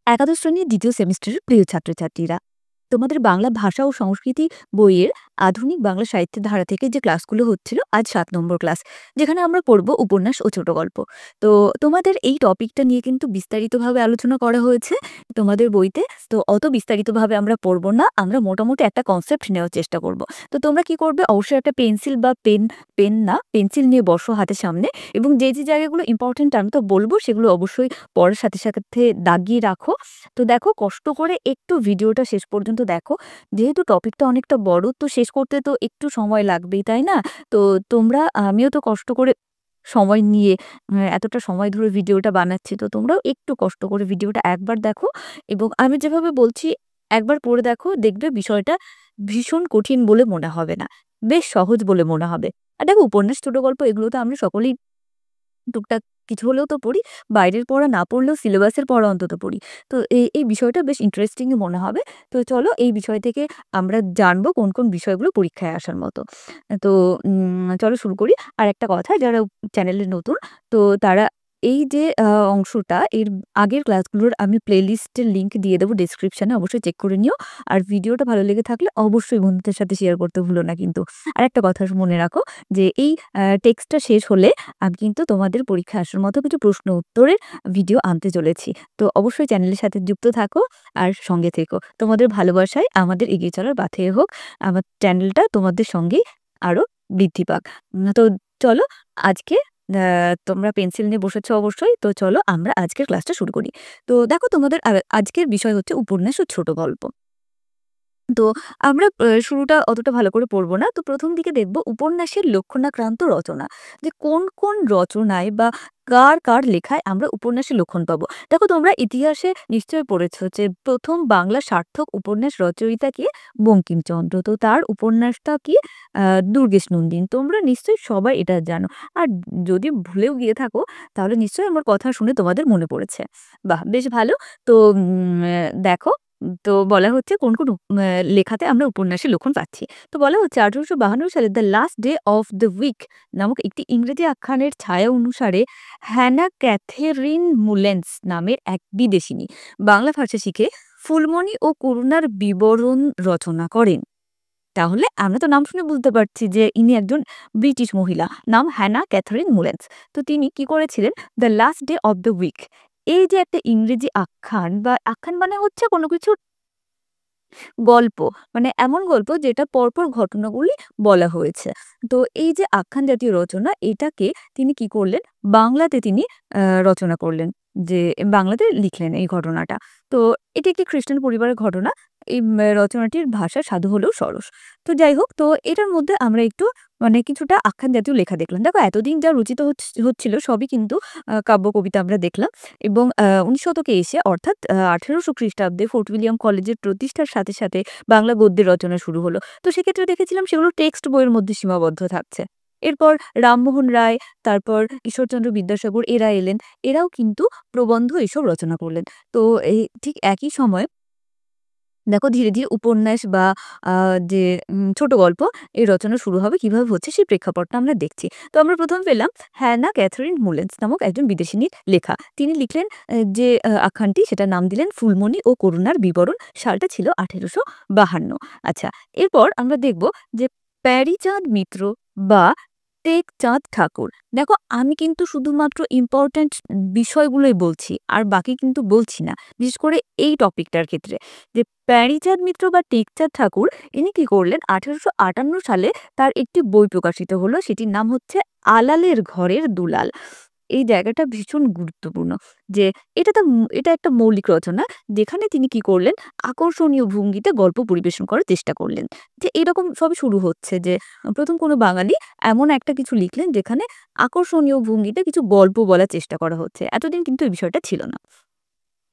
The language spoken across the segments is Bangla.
একাদশ শ্রেণীর দ্বিতীয় সেমিস্টারের প্রিয় ছাত্রছাত্রীরা, তোমাদের বাংলা ভাষা ও সংস্কৃতি বইয়ের আধুনিক বাংলা সাহিত্যের ধারা থেকে যে ক্লাসগুলো হচ্ছিল, আজ ৭ নম্বর ক্লাস, যেখানে আমরা পড়ব উপন্যাস ও ছোট গল্প। তো তোমাদের এই টপিকটা নিয়ে কিন্তু বিস্তারিতভাবে আলোচনা করা হয়েছে তোমাদের বইতে। তো অত বিস্তারিতভাবে আমরা পড়ব না, আমরা মোটামুটি একটা কনসেপ্ট নেওয়ার চেষ্টা করব। তো তোমরা কি করবে, অবশ্যই একটা পেন্সিল বা পেন্সিল নিয়ে বসো হাতের সামনে, এবং যে যে জায়গাগুলো ইম্পর্টেন্ট আমি তো বলবো সেগুলো অবশ্যই পড়ার সাথে সাথে দাগিয়ে রাখো। তো দেখো, কষ্ট করে একটু ভিডিওটা শেষ পর্যন্ত দেখো, যেহেতু টপিকটা অনেকটা বড়, তো শেষ করতে তো একটু সময় লাগবেই, তাই না? তো আমিও তো কষ্ট করে সময় নিয়ে এতটা সময় ধরে ভিডিওটা বানাচ্ছি, তো তোমরাও একটু কষ্ট করে ভিডিওটা একবার দেখো, এবং আমি যেভাবে বলছি একবার পড়ে দেখো, দেখবে বিষয়টা ভীষণ কঠিন বলে মনে হবে না, বেশ সহজ বলে মনে হবে। আর দেখো, উপন্যাস ছোট গল্প এগুলো তো আমরা সকলেই টুকটাক কিছু হলেও তো পড়ি। বাইরের পড়া না পড়লেও সিলেবাসের পড়া অন্তত পড়ি। তো এই বিষয়টা বেশ ইন্টারেস্টিংই মনে হবে। তো চলো এই বিষয় থেকে আমরা জানবো কোন কোন বিষয়গুলো পরীক্ষায় আসার মতো। তো চলো শুরু করি। আর একটা কথা, যারা চ্যানেলে নতুন, তো তারা এই যে অংশটা, এর আগের ক্লাসগুলোর আমি প্লেলিস্টের লিংক দিয়ে দেবো ডেসক্রিপশনে, অবশ্যই চেক করে নিও। আর ভিডিওটা ভালো লেগে থাকলে অবশ্যই বন্ধুদের সাথে শেয়ার করতে ভুলো না কিন্তু। আরেকটা কথা মনে রাখো, যে এই টেক্সটটা শেষ হলে আমি কিন্তু তোমাদের পরীক্ষায় আসার মতো কিছু প্রশ্ন উত্তরের ভিডিও আনতে চলেছি। তো অবশ্যই চ্যানেলের সাথে যুক্ত থাকো আর সঙ্গে থেকো। তোমাদের ভালোবাসায় আমাদের এগিয়ে চলার বাধা হোক। আমার চ্যানেলটা তোমাদের সঙ্গেই আরো বৃদ্ধি পাক। তো চলো আজকে তোমরা পেন্সিল নিয়ে বসেছো অবশ্যই। তো চলো আমরা আজকের ক্লাসটা শুরু করি। তো দেখো, তোমাদের আজকের বিষয় হচ্ছে উপন্যাস ও ছোট গল্প। তো আমরা শুরুটা অতটা ভালো করে পড়ব না। তো ১ম দিকে দেখব উপন্যাসের লক্ষণাক্রান্ত রচনা। যে কোন কোন রচনায় বা কার লেখায় আমরা উপন্যাসের লক্ষণ পাবো। দেখো, তোমরা ইতিহাসে নিশ্চয়ই পড়েছ যে ১ম বাংলা সার্থক উপন্যাস রচয়িতা কে? বঙ্কিমচন্দ্র। তো তার উপন্যাসটা কি? দুর্গেশ নন্দিন। তোমরা নিশ্চয়ই সবাই এটা জানো। আর যদি ভুলেও গিয়ে থাকো, তাহলে নিশ্চয়ই আমার কথা শুনে তোমাদের মনে পড়েছে। বাহ! বেশ ভালো। তো দেখো, তো বলা হচ্ছে কোন কোন লেখাতে আমরা উপন্যাসের লক্ষণ পাচ্ছি। তো বলা হচ্ছে ১৮৫২ সালে 'the last day of the week' নামক একটি ইংরেজি আখ্যানের ছায়া অনুসারে হ্যানা ক্যাথেরিন মুলেন্স নামের এক বিদেশিনী বাংলা ভাষা শিখে ফুলমণি ও করুণার বিবরণ রচনা করেন। তাহলে আমরা তো নাম শুনে বুঝতে পারছি যে ইনি একজন ব্রিটিশ মহিলা, নাম হ্যানা ক্যাথারিন মুলেন্স। তো তিনি কি করেছিলেন? 'The last day of the week' এই যে একটা ইংরেজি আখ্যান, বা আখ্যান মানে হচ্ছে কোনো কিছুর গল্প, মানে এমন গল্প যেটা পরপর ঘটনাগুলি বলা হয়েছে। তো এই যে আখ্যান জাতীয় রচনা, এটাকে তিনি কি করলেন? বাংলাতে তিনি রচনা করলেন। যে বাংলাতে লিখলেন এই ঘটনাটা। তো এটি একটি খ্রিস্টান পরিবারের ঘটনা। এই রচনাটির ভাষা সাধু হলেও সরস। তো যাই হোক, তো এটার মধ্যে আমরা একটু মানে কিছুটা আখ্যান জাতীয় লেখা দেখলাম। দেখো, এতদিন যা রচিত হচ্ছিল সবই কিন্তু কাব্য কবিতা আমরা দেখলাম, এবং ১৯ শতকে এসে, অর্থাৎ ১৮০০ খ্রিস্টাব্দে ফোর্ট উইলিয়াম কলেজের প্রতিষ্ঠার সাথে সাথে বাংলা গদ্যের রচনা শুরু হলো। তো সেক্ষেত্রে দেখেছিলাম সেগুলো টেক্সট বইয়ের মধ্যে সীমাবদ্ধ থাকছে। এরপর রামমোহন রায়, তারপর ঈশ্বরচন্দ্র বিদ্যাসাগর এরা এলেন। এরাও কিন্তু প্রবন্ধ এসব রচনা করলেন। তো এই ঠিক একই সময় দেখো, ধীরে ধীরে উপন্যাস বা যে ছোট গল্প, এই রচনা শুরু হবে। কিভাবে হচ্ছে সেই প্রেক্ষাপটটা আমরা দেখছি। তো আমরা ১ম পেলাম হ্যানা ক্যাথরিন মুলেন্স নামক একজন বিদেশিনীর লেখা। তিনি লিখলেন যে আখ্যানটি, সেটার নাম দিলেন 'ফুলমণি ও করুণার বিবরণ'। সালটা ছিল ১৮৫২। আচ্ছা, এরপর আমরা দেখব যে প্যারীচাঁদ মিত্র বা টেকচাঁদ ঠাকুর। দেখো, আমি কিন্তু শুধুমাত্র ইম্পোর্টেন্ট বিষয়গুলোই বলছি, আর বাকি কিন্তু বলছি না। বিশেষ করে এই টপিকটার ক্ষেত্রে, যে প্যারীচাঁদ মিত্র বা টেকচাঁদ ঠাকুর, ইনি কি করলেন? ১৮৫৮ সালে তার একটি বই প্রকাশিত হলো। সেটির নাম হচ্ছে 'আলালের ঘরের দুলাল'। এই জায়গাটা ভীষণ গুরুত্বপূর্ণ, যে এটা একটা মৌলিক রচনা, যেখানে তিনি কি করলেন? আকর্ষণীয় ভঙ্গিতে গল্প পরিবেশন করার চেষ্টা করলেন। যে এরকম সবই শুরু হচ্ছে যে ১ম কোনো বাঙালি এমন একটা কিছু লিখলেন যেখানে আকর্ষণীয় ভঙ্গিতে কিছু গল্প বলার চেষ্টা করা হচ্ছে। এতদিন কিন্তু এই বিষয়টা ছিল না।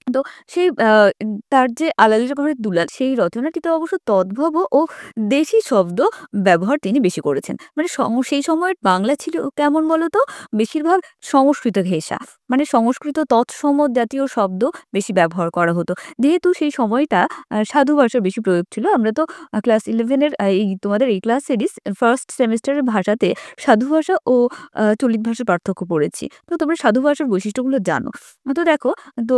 তো সেই তার যে 'আলালের ঘরের দুলাল' সেই রচনাটিতে অবশ্য তদ্ভব ও দেশি শব্দ ব্যবহার তিনি বেশি করেছেন। মানে সেই সময়ের বাংলা ছিল কেমন বলতো? বেশিরভাগ সংস্কৃত ঘেঁষা। মানে সংস্কৃত তৎসম জাতীয় শব্দ বেশি ব্যবহার করা হতো। যেহেতু সেই সময়টা সাধু ভাষার বেশি প্রয়োগ ছিল। আমরা তো ক্লাস 11 এর এই তোমাদের এই ক্লাস সিরিজ 1st সেমেস্টারের ভাষাতে সাধু ভাষা ও চলিত ভাষার পার্থক্য পড়েছি। তো তোমরা সাধু ভাষার বৈশিষ্ট্যগুলো জানো। তো দেখো, তো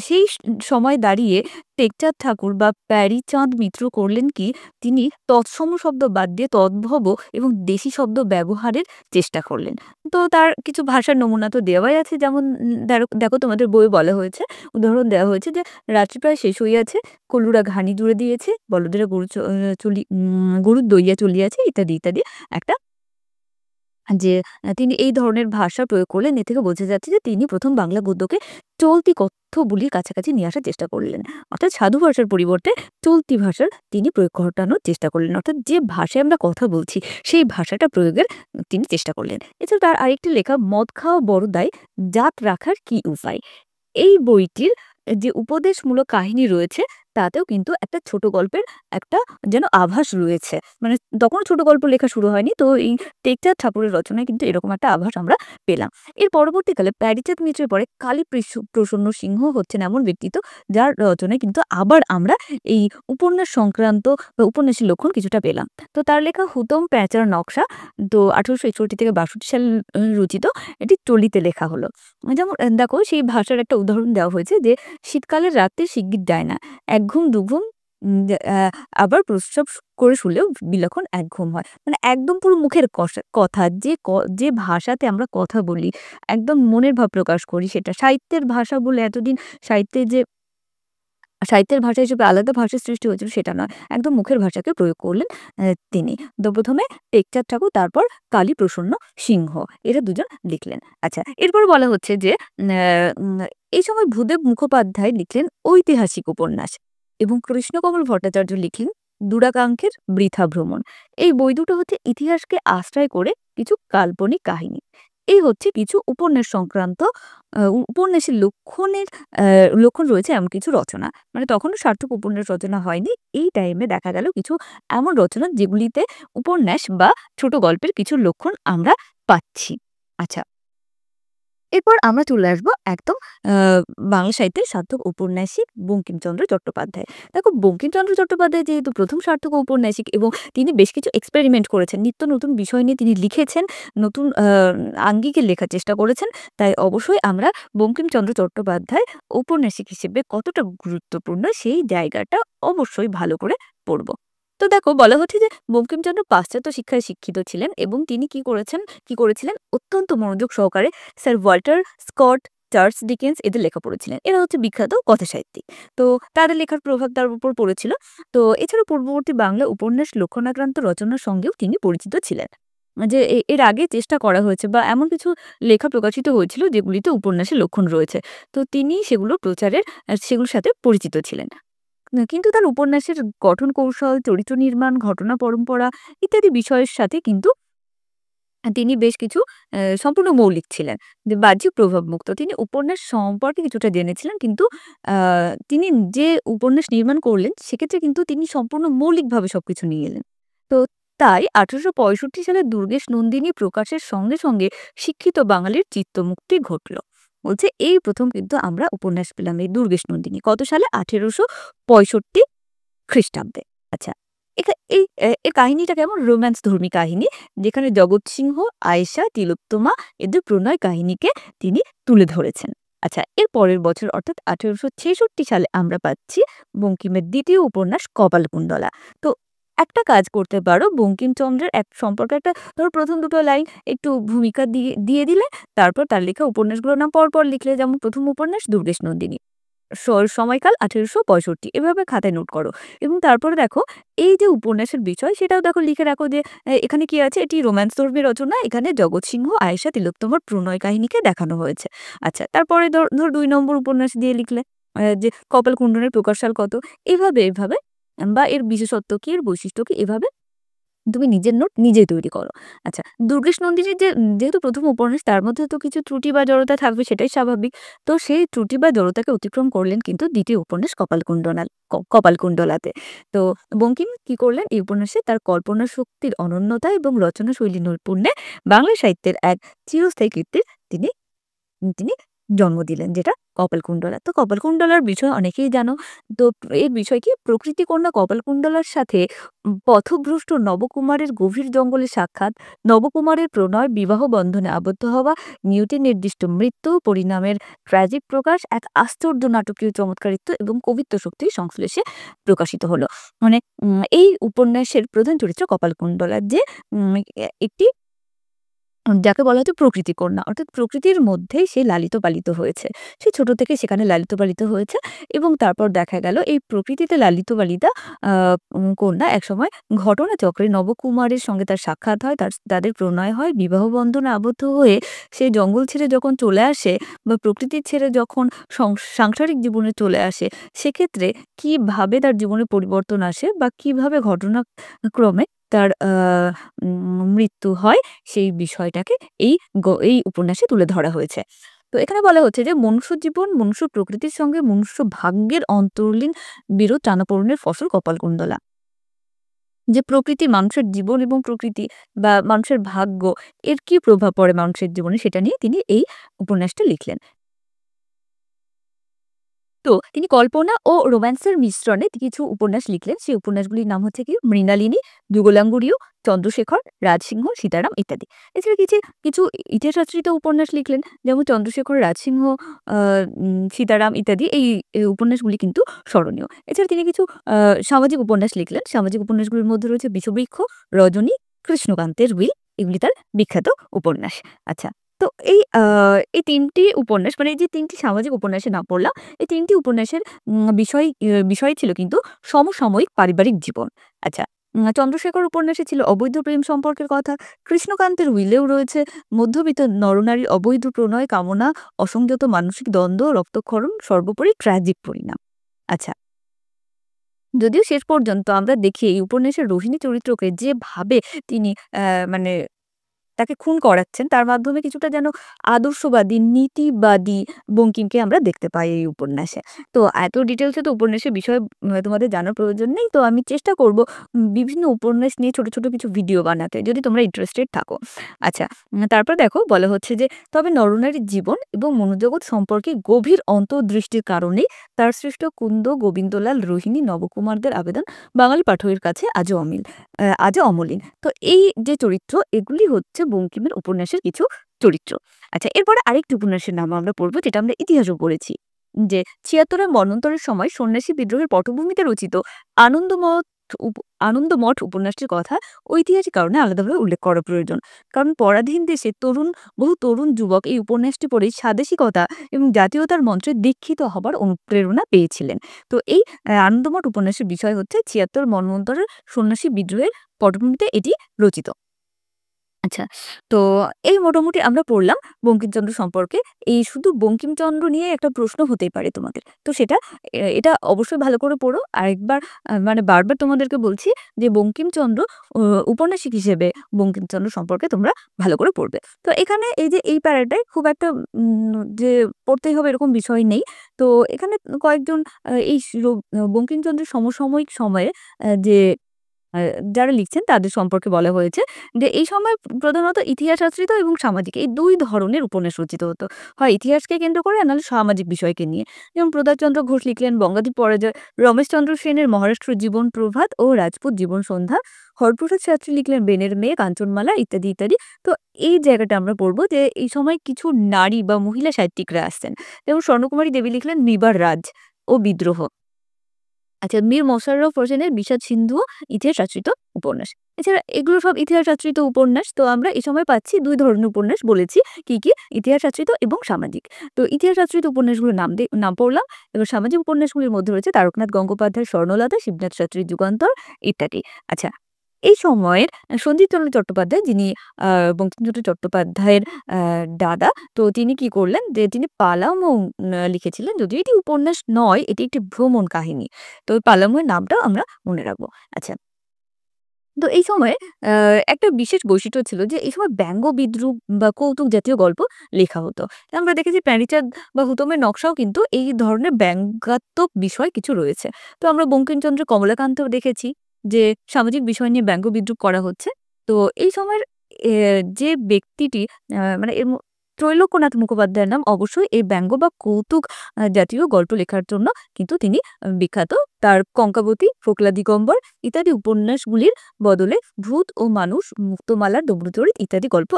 সেই এই সময় দাঁড়িয়ে টেকচাঁদ ঠাকুর বা প্যারীচাঁদ মিত্র করলেন কি, তিনি তৎসম শব্দ বাদ দিয়ে তদ্ভব এবং দেশি শব্দ ব্যবহারের চেষ্টা করলেন। তো তার কিছু ভাষার নমুনা তো দেওয়াই আছে, যেমন দেখো তোমাদের বইয়ে বলা হয়েছে, উদাহরণ দেওয়া হয়েছে যে রাত্রি প্রায় শেষ হইয়াছে, কলুরা ঘানি জুড়ে দিয়েছে, বলদেরা গরুর দইয়া চলিয়াছে, ইত্যাদি ইত্যাদি একটা যে তিনি এই ধরনের ভাষা প্রয়োগ করলেন। এ থেকে বোঝা যাচ্ছে যে তিনি প্রথম বাংলা গদ্যকে চলতি কথ্যবলির কাছাকাছি নিয়ে আসার চেষ্টা করলেন। অর্থাৎ সাধু ভাষার পরিবর্তে চলতি ভাষার তিনি প্রয়োগ ঘটানোর চেষ্টা করলেন। অর্থাৎ যে ভাষায় আমরা কথা বলছি সেই ভাষাটা প্রয়োগের তিনি চেষ্টা করলেন। এছাড়া তার আরেকটি লেখা মদ খাওয়া বড় দায়, জাত রাখার কি উপায়? এই বইটির যে উপদেশমূলক কাহিনী রয়েছে তাতেও কিন্তু একটা ছোট গল্পের একটা যেন আভাস রয়েছে। মানে তখনও ছোট গল্প লেখা শুরু হয়নি। তো এই টেকচাঁদ ঠাকুরের রচনায় কিন্তু এরকম একটা আভাস আমরা পেলাম। এর পরবর্তীকালে প্যারীচাঁদ মিত্রের পরে কালী প্রসন্ন সিংহ হচ্ছেন এমন ব্যক্তিত্ব যার রচনায় কিন্তু আবার আমরা এই উপন্যাস সংক্রান্ত বা উপন্যাসের লক্ষণ কিছুটা পেলাম। তো তার লেখা হুতম প্যাঁচার নকশা, তো ১৮৬১ থেকে ৬২ সাল রচিত, এটি চলিতে লেখা হলো। যেমন দেখো সেই ভাষার একটা উদাহরণ দেওয়া হয়েছে যে শীতকালের রাতে শিগগির যায় না, এক ঘুম দুঘুম, আবার প্রস্রাব করে শুলেও বিলক্ষণ এক ঘুম হয়। মানে একদম পুরো মুখের কথা, যে ভাষাতে আমরা কথা বলি, একদম মনের ভাব প্রকাশ করি, সেটা সাহিত্যের ভাষা বলে এতদিন সাহিত্যের ভাষা হিসেবে আলাদা ভাষার সৃষ্টি হয়েছিল সেটা নয়। একদম মুখের ভাষাকে প্রয়োগ করলেন তিনি। তো প্রথমে টেকচাঁদ ঠাকুর, তারপর কালী প্রসন্ন সিংহ, এরা দুজন লিখলেন। আচ্ছা, এরপর বলা হচ্ছে যে এই সময় ভূদেব মুখোপাধ্যায় লিখলেন ঐতিহাসিক উপন্যাস এবং কৃষ্ণকমল ভট্টাচার্য লিখলেন দুরাকাঙ্ক্ষের বৃথা ভ্রমণ। এই বই দুটো হচ্ছে ইতিহাসকে আশ্রয় করে কিছু কাল্পনিক কাহিনী। এই হচ্ছে কিছু উপন্যাস সংক্রান্ত উপন্যাসের লক্ষণ রয়েছে এমন কিছু রচনা। মানে তখনও সার্থক উপন্যাস রচনা হয়নি। এই টাইমে দেখা গেল কিছু এমন রচনা যেগুলিতে উপন্যাস বা ছোট গল্পের কিছু লক্ষণ আমরা পাচ্ছি। আচ্ছা, এরপর আমরা চলে আসবো একদম আ বাংলা সাহিত্যের সার্থক ঔপন্যাসিক বঙ্কিমচন্দ্র চট্টোপাধ্যায়। দেখো, বঙ্কিমচন্দ্র চট্টোপাধ্যায় যেহেতু প্রথম সার্থক ঔপন্যাসিক এবং তিনি বেশ কিছু এক্সপেরিমেন্ট করেছেন। নিত্য নতুন বিষয় নিয়ে তিনি লিখেছেন, নতুন আঙ্গিকে লেখার চেষ্টা করেছেন। তাই অবশ্যই আমরা বঙ্কিমচন্দ্র চট্টোপাধ্যায় ঔপন্যাসিক হিসেবে কতটা গুরুত্বপূর্ণ সেই জায়গাটা অবশ্যই ভালো করে পড়ব। তো দেখো, বলা হচ্ছে যে বঙ্কিমচন্দ্র পাশ্চাত্য শিক্ষায় শিক্ষিত ছিলেন এবং তিনি কি করেছিলেন অত্যন্ত মনোযোগ সহকারে sir Walter Scott, Charles Dickens এদের লেখা পড়েছিলেন। এরা হচ্ছে বিখ্যাত কথাসাহিত্যিক। তো তাদের লেখার প্রভাব তার উপর পড়েছিল। তো এছাড়াও পূর্ববর্তী বাংলা উপন্যাস লক্ষণাক্রান্ত রচনার সঙ্গেও তিনি পরিচিত ছিলেন। যে এর আগে চেষ্টা করা হয়েছে বা এমন কিছু লেখা প্রকাশিত হয়েছিল যেগুলিতে উপন্যাসের লক্ষণ রয়েছে। তো তিনি সেগুলো প্রচারের সেগুলোর সাথে পরিচিত ছিলেন। কিন্তু তার উপন্যাসের গঠন কৌশল, চরিত্র নির্মাণ, ঘটনা পরম্পরা ইত্যাদি বিষয়ের সাথে কিন্তু তিনি বেশ কিছু সম্পূর্ণ মৌলিক ছিলেন। যে বাহ্যিক প্রভাবমুক্ত। তিনি উপন্যাস সম্পর্কে কিছুটা জেনেছিলেন, কিন্তু আ তিনি যে উপন্যাস নির্মাণ করলেন সেক্ষেত্রে কিন্তু তিনি সম্পূর্ণ মৌলিকভাবে সবকিছু নিয়ে এলেন। তো তাই ১৮৬৫ সালে দুর্গেশ নন্দিনী প্রকাশের সঙ্গে সঙ্গে শিক্ষিত বাঙালির চিত্তমুক্তি ঘটল। বলছে এই প্রথম কিন্তু আমরা উপন্যাস পেলাম এই দুর্গেশ নন্দিনী। কত সালে? ১৮৬৫ খ্রিস্টাব্দে। আচ্ছা, এর কাহিনীটা কেমন? রোম্যান্স ধর্মী কাহিনী, যেখানে জগৎ সিংহ, আয়েশা, তিলোত্তমা এদের প্রণয় কাহিনীকে তিনি তুলে ধরেছেন। আচ্ছা, এর পরের বছর অর্থাৎ ১৮৬৬ সালে আমরা পাচ্ছি বঙ্কিমের দ্বিতীয় উপন্যাস কপালকুণ্ডলা। তো একটা কাজ করতে পারো, বঙ্কিমচন্দ্রের সম্পর্কে একটা ধরো প্রথম দুটো লাইন একটু ভূমিকা দিয়ে দিলে, তারপর তার লেখা উপন্যাসগুলোর নাম পরপর লিখলে, যেমন প্রথম উপন্যাস দুর্গেশ নন্দিনী, সময়কাল ১৮৬৫, এভাবে খাতায় নোট করো। এবং তারপরে দেখো এই যে উপন্যাসের বিষয় সেটাও দেখো লিখে রাখো যে এখানে কি আছে, এটি রোম্যান্স ধর্মী রচনা, এখানে জগৎ সিংহ, আয়েশা, তিলোত্তমার প্রণয় কাহিনীকে দেখানো হয়েছে। আচ্ছা, তারপরে ধর ২ নম্বর উপন্যাস দিয়ে লিখলে যে কপালকুণ্ডলার প্রকাশকাল কত, এভাবে বা এর বিশেষত্ব কি, এর বৈশিষ্ট্য কি, এভাবে তুমি নিজের নোট নিজেই তৈরি করো। আচ্ছা, দুর্গেশ নন্দিনীর যেহেতু প্রথম উপন্যাস, তার মধ্যে তো কিছু ত্রুটি বা জড়তা থাকবে, সেটাই স্বাভাবিক। তো সেই ত্রুটি বা জড়তাকে অতিক্রম করলেন কিন্তু দ্বিতীয় উপন্যাস কপালকুণ্ডলাতে। তো বঙ্কিম কি করলেন? এই উপন্যাসে তার কল্পনা শক্তির অনন্যতা এবং রচনা শৈলী নৈপুণ্যে বাংলা সাহিত্যের এক চিরস্থায়ী কীর্তির তিনি তিনি জন্ম দিলেন, যেটা কপালকুণ্ডলা। তো কপালকুণ্ডলার বিষয়ে অনেকেই জানো। তো এর বিষয় কি, প্রকৃতিকন্যা কপালকুণ্ডলার সাথে পথভ্রষ্ট নবকুমারের গভীর জঙ্গলে সাক্ষাৎ, নবকুমারের প্রণয়, বিবাহ বন্ধনে আবদ্ধ হওয়া, নিয়তি নির্দিষ্ট মৃত্যু, পরিণামের ট্র্যাজিক প্রকাশ, এক আশ্চর্য নাটকীয় চমৎকারিত্ব এবং কবিত্ব শক্তির সংশ্লেষে প্রকাশিত হলো। মানে এই উপন্যাসের প্রধান চরিত্র কপালকুণ্ডলা, যে একটি যাকে বলা হচ্ছে প্রকৃতি কন্যা। অর্থাৎ প্রকৃতির মধ্যেই সে লালিত পালিত হয়েছে। সে ছোট থেকে সেখানে লালিত পালিত হয়েছে এবং তারপর দেখা গেল এই প্রকৃতিতে লালিত পালিতা আ কন্যা একসময় ঘটনাচক্রে নবকুমারের সঙ্গে তার সাক্ষাৎ হয়, তাদের প্রণয় হয়, বিবাহ বন্ধনে আবদ্ধ হয়ে সে জঙ্গল ছেড়ে যখন চলে আসে বা প্রকৃতি ছেড়ে যখন সাংসারিক জীবনে চলে আসে, সেক্ষেত্রে কিভাবে তার জীবনে পরিবর্তন আসে বা কিভাবে ঘটনাক্রমে তার মৃত্যু হয়, সেই বিষয়টাকে এই উপন্যাসে তুলে ধরা হয়েছে। তো এখানে বলা হচ্ছে যে মনুষ্য জীবন, মনুষ্য প্রকৃতির সঙ্গে মনুষ্য ভাগ্যের অন্তর্লীন বিরোধ টানাপোড়েনের ফসল কপালকুণ্ডলা। যে প্রকৃতি, মানুষের জীবন এবং প্রকৃতি বা মানুষের ভাগ্য, এর কি প্রভাব পড়ে মানুষের জীবনে, সেটা নিয়ে তিনি এই উপন্যাসটা লিখলেন। তো তিনি কল্পনা ও রোম্যান্সের মিশ্রণে কিছু উপন্যাস লিখলেন। সেই উপন্যাসগুলির নাম হচ্ছে কি, মৃণালিনী, যুগলাঙ্গুরীয়, চন্দ্রশেখর, রাজসিংহ, সীতারাম ইত্যাদি। এছাড়া কিছু কিছু ইতিহাসাশ্রিত উপন্যাস লিখলেন, যেমন চন্দ্রশেখর, রাজসিংহ, সীতারাম ইত্যাদি। এই উপন্যাসগুলি কিন্তু স্মরণীয়। এছাড়া তিনি কিছু সামাজিক উপন্যাস লিখলেন। সামাজিক উপন্যাসগুলির মধ্যে রয়েছে বিষবৃক্ষ, রজনী, কৃষ্ণকান্তের উইল, এগুলি তার বিখ্যাত উপন্যাস। আচ্ছা, তো এই ৩ টি উপন্যাস, মানে এই যে ৩ টি সামাজিক উপন্যাসের নাম পড়লাম, এই ৩ টি উপন্যাসের বিষয় ছিল কিন্তু সমসাময়িক পারিবারিক জীবন। আচ্ছা, চন্দ্রশেখর উপন্যাসে ছিল অবৈধ প্রেম সম্পর্কের কথা। কৃষ্ণকান্তের উইলেও রয়েছে মধ্যবিত্ত নরনারীর অবৈধ প্রণয়, কামনা, অসংযত মানসিক দ্বন্দ্ব, রক্তক্ষরণ, সর্বোপরি ট্র্যাজিক পরিণাম। আচ্ছা, যদিও শেষ পর্যন্ত আমরা দেখি এই উপন্যাসের রোহিণী চরিত্রকে যেভাবে তিনি মানে তাকে খুন করাচ্ছেন, তার মাধ্যমে কিছুটা যেন আদর্শবাদী, নীতিবাদী বঙ্কিমকে আমরা দেখতে পাই এই উপন্যাসে। তো এত ডিটেইলসে তো উপন্যাসের বিষয় তোমাদের জানার প্রয়োজন নেই। তো আমি চেষ্টা করব বিভিন্ন উপন্যাস নিয়ে ছোট, ছোট কিছু ভিডিও বানাতে, যদি তোমরা ইন্টারেস্টেড থাকো। আচ্ছা, তারপর দেখো বলা হচ্ছে যে, তবে নরনারীর জীবন এবং মনোজগৎ সম্পর্কে গভীর অন্তর্দৃষ্টির কারণেই তার সৃষ্ট কুন্দ, গোবিন্দলাল, রোহিণী, নবকুমারদের আবেদন বাঙালি পাঠকের কাছে আজও অমলিন। তো এই যে চরিত্র, এগুলি হচ্ছে বঙ্কিমের উপন্যাসের কিছু চরিত্র। আচ্ছা, এরপরে আরেকটি উপন্যাসের নাম আমরা পড়ব, যেটা আমরা ইতিহাসও পড়েছি। যে ৭৬ মন্বন্তরের সময় সন্ন্যাসী বিদ্রোহের পটভূমিতে রচিত আনন্দমঠ উপ আনন্দমঠ উপন্যাসটির কথা ঐতিহাসিক কারণে আলাদাভাবে উল্লেখ করা প্রয়োজন। কারণ পরাধীন দেশে বহু তরুণ যুবক এই উপন্যাসটি পড়ে স্বাদেশিকতা এবং জাতীয়তার মন্ত্রে দীক্ষিত হবার অনুপ্রেরণা পেয়েছিলেন। তো এই আনন্দমঠ উপন্যাসের বিষয় হচ্ছে ৭৬ মন্বন্তরের সন্ন্যাসী বিদ্রোহের পটভূমিতে এটি রচিত। আচ্ছা, তো এই মোটামুটি আমরা পড়লাম বঙ্কিমচন্দ্র সম্পর্কে। এই শুধু বঙ্কিমচন্দ্র নিয়ে একটা প্রশ্ন হতেই পারে তোমাদের। তো এটা অবশ্যই ভালো করে পড়ো। আরেকবার মানে বারবার তোমাদেরকে বলছি যে বঙ্কিমচন্দ্র ও উপন্যাসিক হিসেবে বঙ্কিমচন্দ্র সম্পর্কে তোমরা ভালো করে পড়বে। তো এখানে এই যে এই প্যারাটায় খুব একটা যে পড়তেই হবে এরকম বিষয় নেই। তো এখানে কয়েকজন এই বঙ্কিমচন্দ্রের সমসাময়িক সময়ে যে আ যারা লিখছেন তাদের সম্পর্কে বলা হয়েছে যে, এই সময় প্রধানত ইতিহাস আশ্রিত এবং সামাজিক, এই ২ ধরনের উপন্যাস রচিত হতো। হয় ইতিহাসকে কেন্দ্র করে, আর নাহলে সামাজিক বিষয়কে নিয়ে। যেমন প্রতাপচন্দ্র ঘোষ লিখলেন বঙ্গাদীপ পরাজয়, রমেশচন্দ্র সেনের মহারাষ্ট্র জীবন প্রভাত ও রাজপুত জীবন সন্ধ্যা, হরপ্রসাদ শাস্ত্রী লিখলেন বেনের মেয়ে, কাঞ্চনমালা ইত্যাদি, ইত্যাদি। তো এই জায়গাটা আমরা পড়ব যে এই সময় কিছু নারী বা মহিলা সাহিত্যিকরা আসছেন। যেমন স্বর্ণকুমারী দেবী লিখলেন নিবার রাজ ও বিদ্রোহ। আচ্ছা, মীর মশাররফ হোসেনের বিষাদ সিন্ধুও ইতিহাস আশ্রিত উপন্যাস। এছাড়া এগুলো সব ইতিহাস আশ্রিত উপন্যাস। তো আমরা এ সময় পাচ্ছি ২ ধরনের উপন্যাস বলেছি। কি, কি? ইতিহাস আশ্রিত এবং সামাজিক। তো ইতিহাস আশ্রিত উপন্যাসগুলোর নাম পড়লাম। এবার সামাজিক উপন্যাসগুলির মধ্যে রয়েছে তারকনাথ গঙ্গোপাধ্যায়ের স্বর্ণলতা, শিবনাথ শাস্ত্রীর যুগান্তর ইত্যাদি। আচ্ছা, এই সময়ের সন্দীপচন্দ্র চট্টোপাধ্যায়, যিনি আ বঙ্কিমচন্দ্র চট্টোপাধ্যায়ের আ দাদা, তো তিনি কি করলেন যে তিনি পালামৌ লিখেছিলেন। যদিও এটি উপন্যাস নয়, এটি একটি ভ্রমণ কাহিনী। তো ওই পালামৌ এর নামটাও আমরা মনে রাখবো। আচ্ছা, তো এই সময়ে আ একটা বিশেষ বৈশিষ্ট্য ছিল যে এই সময় ব্যঙ্গ, বিদ্রূপ বা কৌতুক জাতীয় গল্প লেখা হতো। আমরা দেখেছি প্যারীচাঁদ বা হুতমের নকশাও কিন্তু এই ধরনের ব্যঙ্গাত্মক বিষয় কিছু রয়েছে। তো আমরা বঙ্কিমচন্দ্রের কমলাকান্তেও দেখেছি যে সামাজিক বিষয় নিয়ে ব্যঙ্গ, বিদ্রূপ করা হচ্ছে। তো এই সময়ের যে ব্যক্তিটি মানে ত্রৈলোক্যনাথ মুখোপাধ্যায়ের নাম অবশ্যই এই ব্যঙ্গ বা কৌতুক জাতীয় গল্প লেখার জন্য কিন্তু তিনি বিখ্যাত। তার কঙ্কাবতী, ফোকলা দিগম্বর ইত্যাদি উপন্যাসগুলির বদলে ভূত ও মানুষ, মুক্তমালা, ডমরুচরিত ইত্যাদি গল্প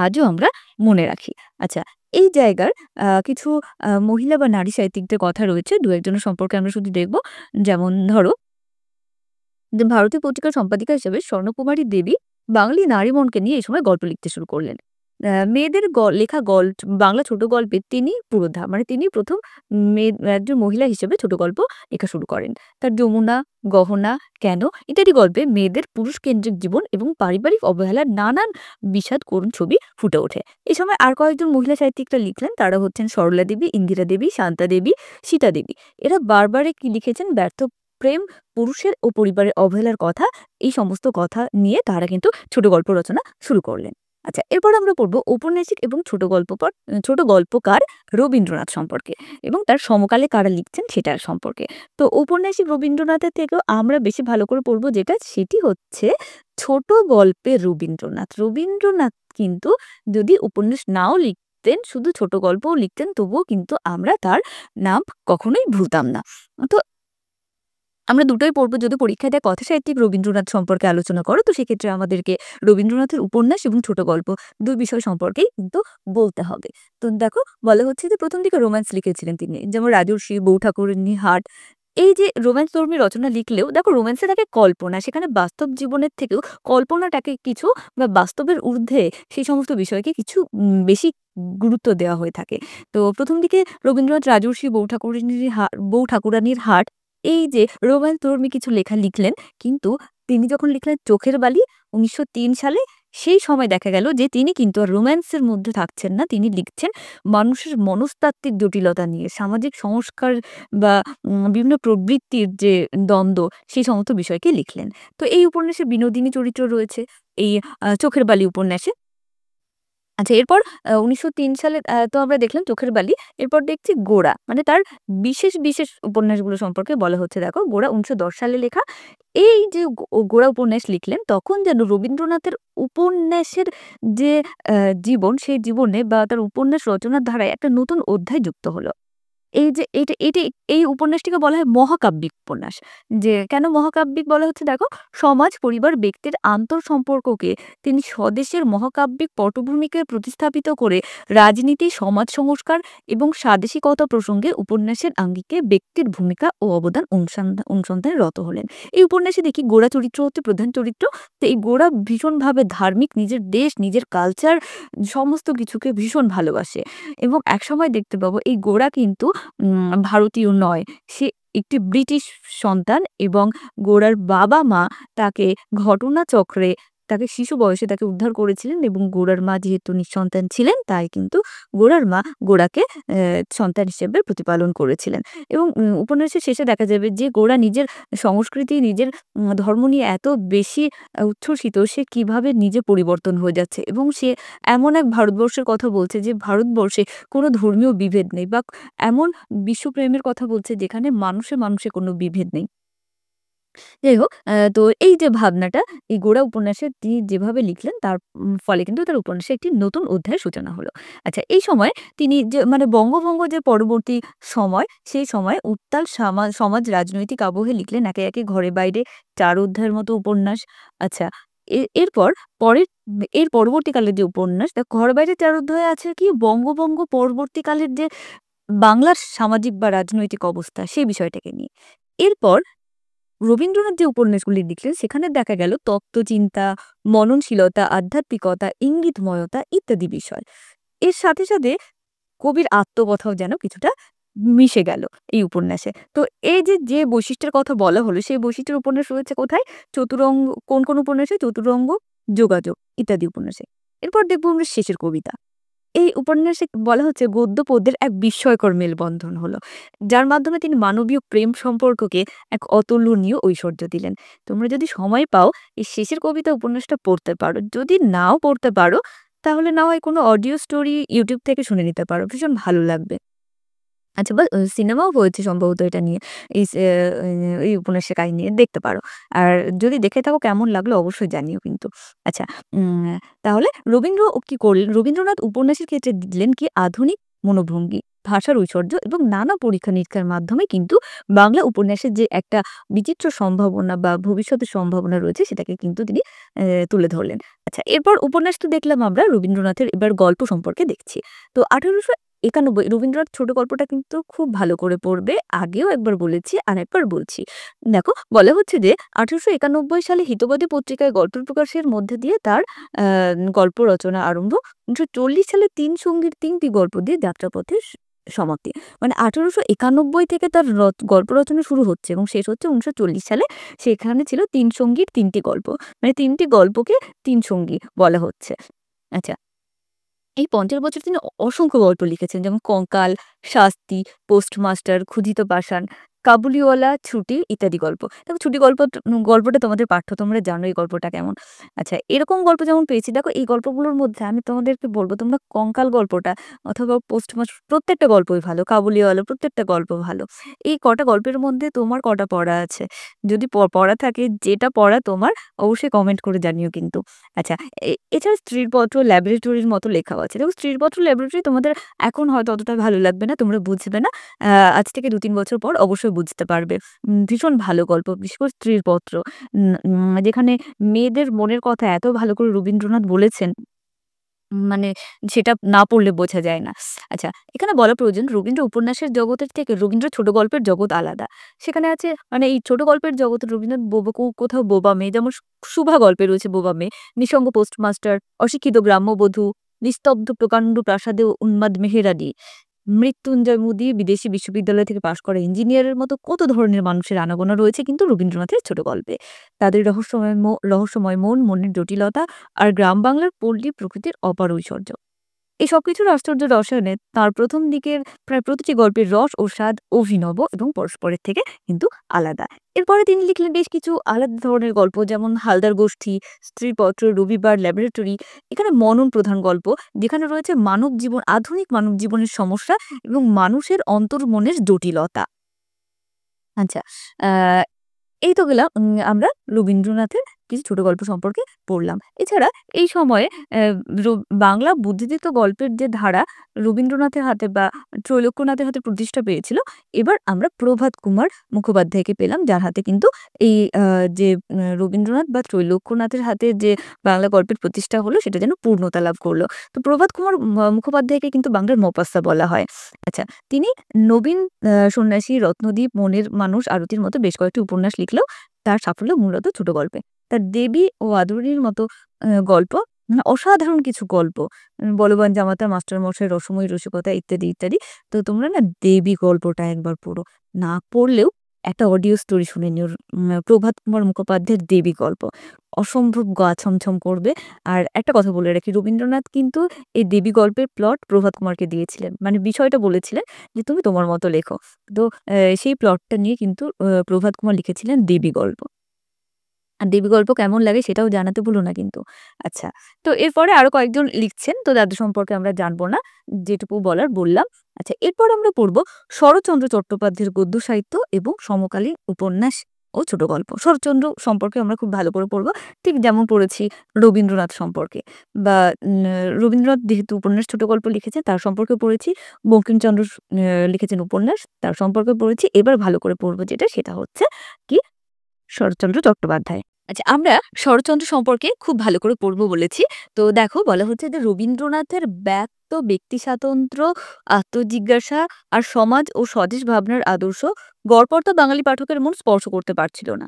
আজও আমরা মনে রাখি। আচ্ছা, এই জায়গার কিছু মহিলা বা নারী সাহিত্যিকদের কথা রয়েছে। দু একজনের সম্পর্কে আমরা শুধু দেখব। যেমন ধরো, যে ভারতীয় পত্রিকার সম্পাদিকা হিসেবে স্বর্ণকুমারী দেবী বাঙালি নারী মনকে নিয়ে এই সময় গল্প লিখতে শুরু করলেন। মেয়েদের লেখা বাংলা ছোট গল্পে তিনি পুরোধা, মানে তিনি প্রথম একজন মহিলা হিসেবে ছোট গল্প লেখা শুরু করেন। তার যমুনা, গহনা, কেন ইত্যাদি গল্পে মেয়েদের পুরুষ কেন্দ্রিক জীবন এবং পারিবারিক অবহেলার নানান বিষাদ করুণ ছবি ফুটে ওঠে। এই সময় আর কয়েকজন মহিলা সাহিত্যিকরা লিখলেন, তারা হচ্ছেন সরলা দেবী, ইন্দিরা দেবী, শান্তা দেবী, সীতা দেবী। এরা বারবার কি লিখেছেন, ব্যর্থ প্রেম, পুরুষের ও পরিবারের অবহেলার কথা, এই সমস্ত কথা নিয়ে তারা কিন্তু ছোট গল্প রচনা শুরু করলেন। আচ্ছা, এরপর আমরা পড়ব ঔপন্যাসিক এবং ছোট গল্পকার রবীন্দ্রনাথ সম্পর্কে এবং তার সমকালে কারা লিখছেন সেটার সম্পর্কে। তো ঔপন্যাসিক রবীন্দ্রনাথের থেকেও আমরা বেশি ভালো করে পড়ব সেটি হচ্ছে ছোট গল্পের রবীন্দ্রনাথ। রবীন্দ্রনাথ কিন্তু যদি উপন্যাস নাও লিখতেন, শুধু ছোট গল্পও লিখতেন, তবুও কিন্তু আমরা তার নাম কখনোই ভুলতাম না। তো আমরা দুটোই পড়বো। যদি পরীক্ষায় দেয় কথাসাহিত্যিক রবীন্দ্রনাথ সম্পর্কে আলোচনা করো, তো সেক্ষেত্রে আমাদেরকে রবীন্দ্রনাথের উপন্যাস এবং ছোট গল্প ২ বিষয় সম্পর্কেই কিন্তু বলতে হবে। তো দেখো, বলা হচ্ছে যে প্রথম দিকে রোম্যান্স লিখেছিলেন তিনি। যেমন রাজর্ষি, বউ ঠাকুরানী হাট, এই যে রোম্যান্সধর্মী রচনা লিখলেও দেখো রোম্যান্সে থাকে কল্পনা, সেখানে বাস্তব জীবনের থেকেও কল্পনাটাকে কিছু বা বাস্তবের ঊর্ধ্বে সেই সমস্ত বিষয়কে কিছু বেশি গুরুত্ব দেওয়া হয়ে থাকে। তো প্রথম দিকে রবীন্দ্রনাথ রাজর্ষি, বউ ঠাকুরানীর হাট, এই যে রোম্যান্সধর্মী কিছু লেখা লিখলেন, কিন্তু তিনি যখন লিখলেন চোখের বালি ১৯০৩ সালে, সেই সময় দেখা গেল যে তিনি কিন্তু আর রোম্যান্সের মধ্যে থাকছেন না। তিনি লিখছেন মানুষের মনস্তাত্ত্বিক জটিলতা নিয়ে, সামাজিক সংস্কার বা বিভিন্ন প্রবৃত্তির যে দ্বন্দ্ব, সেই সমস্ত বিষয়কে লিখলেন। তো এই উপন্যাসে বিনোদিনী চরিত্র রয়েছে এই চোখের বালি উপন্যাসে। আচ্ছা, এরপর ১৯০৩ সালে তো আমরা দেখলাম চোখের বালি। এরপর দেখছি গোরা। মানে তার বিশেষ উপন্যাসগুলো সম্পর্কে বলা হচ্ছে। দেখো, গোরা ১৯১০ সালে লেখা। এই যে গোরা উপন্যাস লিখলেন, তখন যেন রবীন্দ্রনাথের উপন্যাসের যে জীবন, সেই জীবনে বা তার উপন্যাস রচনার ধারায় একটা নতুন অধ্যায় যুক্ত হলো। এই যে এই উপন্যাসটিকে বলা হয় মহাকাব্যিক উপন্যাস। যে কেন মহাকাব্যিক বলা হচ্ছে, দেখো, সমাজ, পরিবার, ব্যক্তির আন্তঃসম্পর্ককে তিনি স্বদেশের মহাকাব্যিক পটভূমিকে প্রতিস্থাপিত করে রাজনীতি, সমাজ সংস্কার এবং স্বাদেশিকতা প্রসঙ্গে উপন্যাসের আঙ্গিকে ব্যক্তির ভূমিকা ও অবদান অনুসন্ধানে রত হলেন। এই উপন্যাসে দেখি গোরা চরিত্র হচ্ছে প্রধান চরিত্র। তো এই গোরা ভীষণভাবে ধার্মিক, নিজের দেশ, নিজের কালচার সমস্ত কিছুকে ভীষণ ভালোবাসে এবং একসময় দেখতে পাবো এই গোরা কিন্তু ভারতীয় নয়। সে একটি ব্রিটিশ সন্তান এবং গোরার বাবা-মা তাকে ঘটনাচক্রে, তাকে শিশু বয়সে তাকে উদ্ধার করেছিলেন এবং গোরার মা যেহেতু নিঃসন্তান ছিলেন, তাই কিন্তু গোরার মা গোরাকে সন্তান হিসেবে প্রতিপালন করেছিলেন। এবং উপন্যাসের শেষে দেখা যাবে যে গোরা নিজের সংস্কৃতি, নিজের ধর্ম নিয়ে এত বেশি উচ্ছ্বসিত, সে কিভাবে নিজে পরিবর্তন হয়ে যাচ্ছে এবং সে এমন এক ভারতবর্ষের কথা বলছে যে ভারতবর্ষে কোনো ধর্মীয় বিভেদ নেই, বা এমন বিশ্বপ্রেমের কথা বলছে যেখানে মানুষে কোনো বিভেদ নেই। যাই হোক, তো এই যে ভাবনাটা এই গোরা উপন্যাসে তিনি যেভাবে লিখলেন, তার ফলে কিন্তু তার উপন্যাসে একটি নতুন অধ্যায়ের সূচনা হলো। আচ্ছা, এই সময় তিনি যে মানে বঙ্গভঙ্গ যে পরবর্তী সময়, সেই সময় উত্তাল সমাজ রাজনৈতিক আবহে লিখলেন একে ঘরে বাইরে ৪ অধ্যায়ের মতো উপন্যাস। আচ্ছা, এরপর এর পরবর্তীকালের যে উপন্যাস, ঘরে বাইরে ৪ অধ্যায়ে আছে কি বঙ্গভঙ্গ পরবর্তীকালের যে বাংলার সামাজিক বা রাজনৈতিক অবস্থা, সেই বিষয়টাকে নিয়ে। এরপর রবীন্দ্রনাথ যে উপন্যাসগুলি লিখলেন, সেখানে দেখা গেল তত্ত্বচিন্তা, মননশীলতা, আধ্যাত্মিকতা, ইঙ্গিতময়তা ইত্যাদি বিষয়। এর সাথে কবির আত্মকথাও যেন কিছুটা মিশে গেল এই উপন্যাসে। তো এই যে বৈশিষ্ট্যের কথা বলা হলো, সেই বৈশিষ্ট্যের উপন্যাস রয়েছে কোথায়? কোন উপন্যাসে? চতুরঙ্গ, যোগাযোগ ইত্যাদি উপন্যাসে। এরপর দেখব আমরা শেষের কবিতা। এই উপন্যাসে বলা হচ্ছে গদ্য পদ্যের এক বিস্ময়কর মেলবন্ধন হলো, যার মাধ্যমে তিনি মানবীয় প্রেম সম্পর্ককে এক অতুলনীয় ঐশ্বর্য দিলেন। তোমরা যদি সময় পাও, এই শেষের কবিতা উপন্যাসটা পড়তে পারো। যদি নাও পড়তে পারো, তাহলে না হয় কোনো অডিও স্টোরি ইউটিউব থেকে শুনে নিতে পারো, ভীষণ ভালো লাগবে। আচ্ছা বা সিনেমাও হয়েছে সম্ভবত এটা নিয়ে। এই উপন্যাসের কাহিনী নিয়ে দেখতে পারো। আর যদি দেখে থাকো কেমন লাগলো অবশ্যই জানিও কিন্তু। আচ্ছা উম তাহলে কি করলেন? রবীন্দ্রনাথ উপন্যাসের ক্ষেত্রে দিলেন কি আধুনিক মনোভঙ্গি, ভাষার ঐশ্বর্য এবং নানা পরীক্ষা-নিরীক্ষার মাধ্যমে কিন্তু বাংলা উপন্যাসের যে একটা বিচিত্র সম্ভাবনা বা ভবিষ্যতের সম্ভাবনা রয়েছে সেটাকে কিন্তু তিনি তুলে ধরলেন। আচ্ছা এরপর উপন্যাস তো দেখলাম আমরা রবীন্দ্রনাথের এবার গল্প সম্পর্কে দেখছি। তো ১৮৯১ রবীন্দ্রনাথ ছোট গল্পটা কিন্তু খুব ভালো করে পড়বে। আগেও একবার বলেছি, আরেকবার বলছি। দেখো বলা হচ্ছে যে ১৮৯১ সালে হিতবাদী পত্রিকায় গল্প প্রকাশের মধ্যে দিয়ে তার আ গল্প রচনা আরম্ভ। ১৯৪০ সালে ৩ সঙ্গীর ৩ টি গল্প দিয়ে যাত্রাপথের সমাপ্তি। মানে ১৮৯১ থেকে তার গল্প রচনা শুরু হচ্ছে এবং শেষ হচ্ছে ১৯৪০ সালে। সেখানে ছিল ৩ সঙ্গীর ৩ টি গল্প। মানে ৩ টি গল্পকে ৩ সঙ্গী বলা হচ্ছে। আচ্ছা এই ৫০ বছর তিনি অসংখ্য গল্প লিখেছেন। যেমন 'কঙ্কাল', 'শাস্তি', 'পোস্টমাস্টার', 'ক্ষুধিত পাষাণ', 'কাবুলিওয়ালা', 'ছুটি' ইত্যাদি গল্প। দেখো 'ছুটি' গল্পটা তোমাদের পাঠ্য তোমরা জানো এই গল্পটা কেমন। আচ্ছা এরকম গল্প যেমন পেয়েছি দেখো এই গল্পগুলোর মধ্যে আমি তোমাদেরকে বলব তোমরা 'কঙ্কাল' গল্পটা অথবা 'প্রত্যেকটা গল্পই ভালো। 'কাবুলিওয়ালা' প্রত্যেকটা গল্প ভালো। এই কটা গল্পের মধ্যে তোমার কটা পড়া আছে? যদি পড়া থাকে যেটা পড়া তোমার অবশ্যই কমেন্ট করে জানিও কিন্তু। আচ্ছা এছাড়া স্ত্রীর পত্র, ল্যাবরেটরির মতো লেখাও আছে। দেখো স্ত্রীর পত্র, ল্যাবরেটরি তোমাদের এখন হয়তো অতটা ভালো লাগবে না, তোমরা বুঝবে না। আ আজ থেকে ২-৩ বছর পর অবশ্যই বুঝতে পারবে। ভীষণ ভালো গল্প। বিশেষ করে স্ত্রীর পত্র। যেখানে মেয়েদের মনের কথা এত ভালো করে রবীন্দ্রনাথ বলেছেন মানে সেটা না পড়লে বোঝা যায় না। আচ্ছা, এখানে বলা প্রয়োজন রবীন্দ্র উপন্যাসের জগতের থেকে রবীন্দ্র ছোট গল্পের জগৎ আলাদা। সেখানে আছে মানে এই ছোট গল্পের জগতে রবীন্দ্রনাথ কোথাও বোবা মেয়ে যেমন সুভা গল্পে রয়েছে বোবা মেয়ে, নিঃসঙ্গ পোস্টমাস্টার, অশিক্ষিত গ্রাম্যবধূ, নিস্তব্ধ প্রকাণ্ড প্রাসাদে উন্মাদ মেহেরালি। মৃত্যুঞ্জয় মুদি বিদেশি বিশ্ববিদ্যালয় থেকে পাশ করা ইঞ্জিনিয়ারের মতো কত ধরনের মানুষের আনাগোনা রয়েছে কিন্তু রবীন্দ্রনাথের ছোট গল্পে। তাদের রহস্যময় মন, মনের জটিলতা আর গ্রাম বাংলার পল্লী প্রকৃতির অপার ঐশ্বর্য। এই সবকিছুর আশ্চর্য রসায়নে তার ১ম দিকের প্রায় প্রতিটি গল্পের রস ও স্বাদ অভিনব এবং পরস্পরের থেকে কিন্তু আলাদা। এরপরে তিনি লিখলেন বেশ কিছু আলাদা ধরনের গল্প যেমন 'হালদার গোষ্ঠী', 'স্ত্রীপত্র', 'রবিবার', 'ল্যাবরেটরি'। এখানে মনন প্রধান গল্প যেখানে রয়েছে আধুনিক মানব জীবনের সমস্যা এবং মানুষের অন্তর্মনের জটিলতা। আচ্ছা আ এই তো গেলাম আমরা রবীন্দ্রনাথের কিছু ছোট গল্প সম্পর্কে পড়লাম। এছাড়া এই সময়ে অ্যা র বাংলা বুদ্ধিদীপ্ত গল্পের যে ধারা রবীন্দ্রনাথের হাতে বা ত্রৈলোক্যনাথের হাতে প্রতিষ্ঠা পেয়েছিল, এবার আমরা প্রভাত কুমার মুখোপাধ্যায়কে পেলাম যার হাতে কিন্তু এই যে রবীন্দ্রনাথ বা ত্রৈলোক্যনাথের হাতে যে বাংলা গল্পের প্রতিষ্ঠা হলো সেটা যেন পূর্ণতা লাভ করল। তো প্রভাত কুমার মুখোপাধ্যায়কে কিন্তু বাংলার মপাস্যা বলা হয়। আচ্ছা তিনি নবীন সন্ন্যাসী, রত্নদ্বীপ, মনের মানুষ, আরতির মতো বেশ কয়েকটি উপন্যাস লিখলেও তার সাফল্য মূলত ছোট গল্পে। তার দেবী ও আদুরির মতো গল্প অসাধারণ কিছু গল্প। বলবান জামাতা, মাস্টারমশাই, রসময়ী রসিকতা ইত্যাদি, ইত্যাদি। তো তোমরা না দেবী গল্পটা একবার পড়ো। না পড়লেও একটা অডিও স্টোরি শুনে নিও। প্রভাত কুমার মুখোপাধ্যায়ের দেবী গল্প। অসম্ভব গা ছমছম করবে। আর একটা কথা বলে রাখি রবীন্দ্রনাথ কিন্তু এই দেবী গল্পের প্লট প্রভাত কুমারকে দিয়েছিলেন। মানে বিষয়টা বলেছিলেন যে, "তুমি তোমার মতো লেখো।" তো সেই প্লটটা নিয়ে কিন্তু প্রভাত কুমার লিখেছিলেন দেবী গল্প। আর দেবী গল্প কেমন লাগে সেটাও জানাতে ভুলো না কিন্তু। আচ্ছা, তো এরপরে আরো কয়েকজন লিখছেন। তো তাদের সম্পর্কে আমরা জানব না। যেটুকু বলার বললাম। আচ্ছা, এরপর আমরা পড়ব শরৎচন্দ্র চট্টোপাধ্যায়ের গদ্য সাহিত্য এবং সমকালীন উপন্যাস ও ছোট গল্প। শরৎচন্দ্র সম্পর্কে আমরা খুব ভালো করে পড়ব। ঠিক যেমন পড়েছি রবীন্দ্রনাথ সম্পর্কে বা রবীন্দ্রনাথ যেহেতু উপন্যাস, ছোট গল্প লিখেছেন তার সম্পর্কে পড়েছি। বঙ্কিমচন্দ্র লিখেছেন উপন্যাস, তার সম্পর্কে পড়েছি। এবার ভালো করে পড়ব যেটা সেটা হচ্ছে কি শরৎচন্দ্র চট্টোপাধ্যায়। আচ্ছা আমরা শরৎচন্দ্র সম্পর্কে খুব ভালো করে পড়ব বলেছি। তো দেখো বলা হচ্ছে যে রবীন্দ্রনাথের ব্যক্ত ব্যক্তি স্বাতন্ত্র্য, আত্মজিজ্ঞাসা আর সমাজ ও স্বদেশ ভাবনার আদর্শ গড়পড়তা বাঙালি পাঠকের মন স্পর্শ করতে পারছিল না।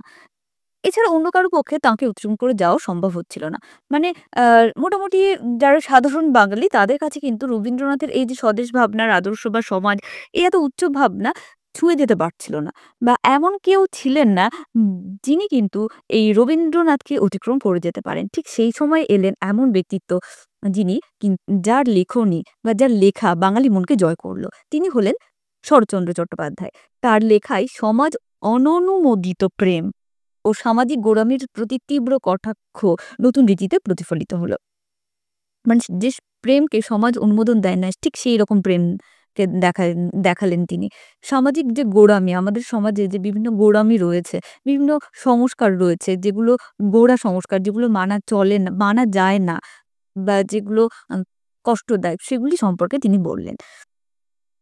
এছাড়া অন্য কারো পক্ষে তাঁকে অতিক্রম করে যাওয়া সম্ভব হচ্ছিল না। মানে আ মোটামুটি যারা সাধারণ বাঙালি তাদের কাছে কিন্তু রবীন্দ্রনাথের এই যে স্বদেশ ভাবনার আদর্শ বা সমাজ, এই এত উচ্চ ভাবনা ছুঁয়ে যেতে পারছিল না। বা এমন কেউ ছিলেন না উম যিনি কিন্তু এই রবীন্দ্রনাথকে অতিক্রম করে যেতে পারেন। ঠিক সেই সময় এলেন এমন ব্যক্তিত্ব যিনি যার লেখনী বা যার লেখা বাঙালি মনকে জয় করল। তিনি হলেন শরৎচন্দ্র চট্টোপাধ্যায়। তার লেখায় সমাজ অননুমোদিত প্রেম ও সামাজিক গোঁড়ামির প্রতি তীব্র কটাক্ষ নতুন রীতিতে প্রতিফলিত হলো। মানে যে প্রেমকে সমাজ অনুমোদন দেয় না ঠিক সেই রকম প্রেম দেখালেন তিনি। সামাজিক যে গোঁড়ামি, আমাদের সমাজে যে বিভিন্ন গোঁড়ামি রয়েছে, বিভিন্ন সংস্কার রয়েছে যেগুলো গোঁড়া সংস্কার, যেগুলো মানা চলে না, মানা যায় না বা যেগুলো আ কষ্টদায়ক সেগুলি সম্পর্কে তিনি বললেন।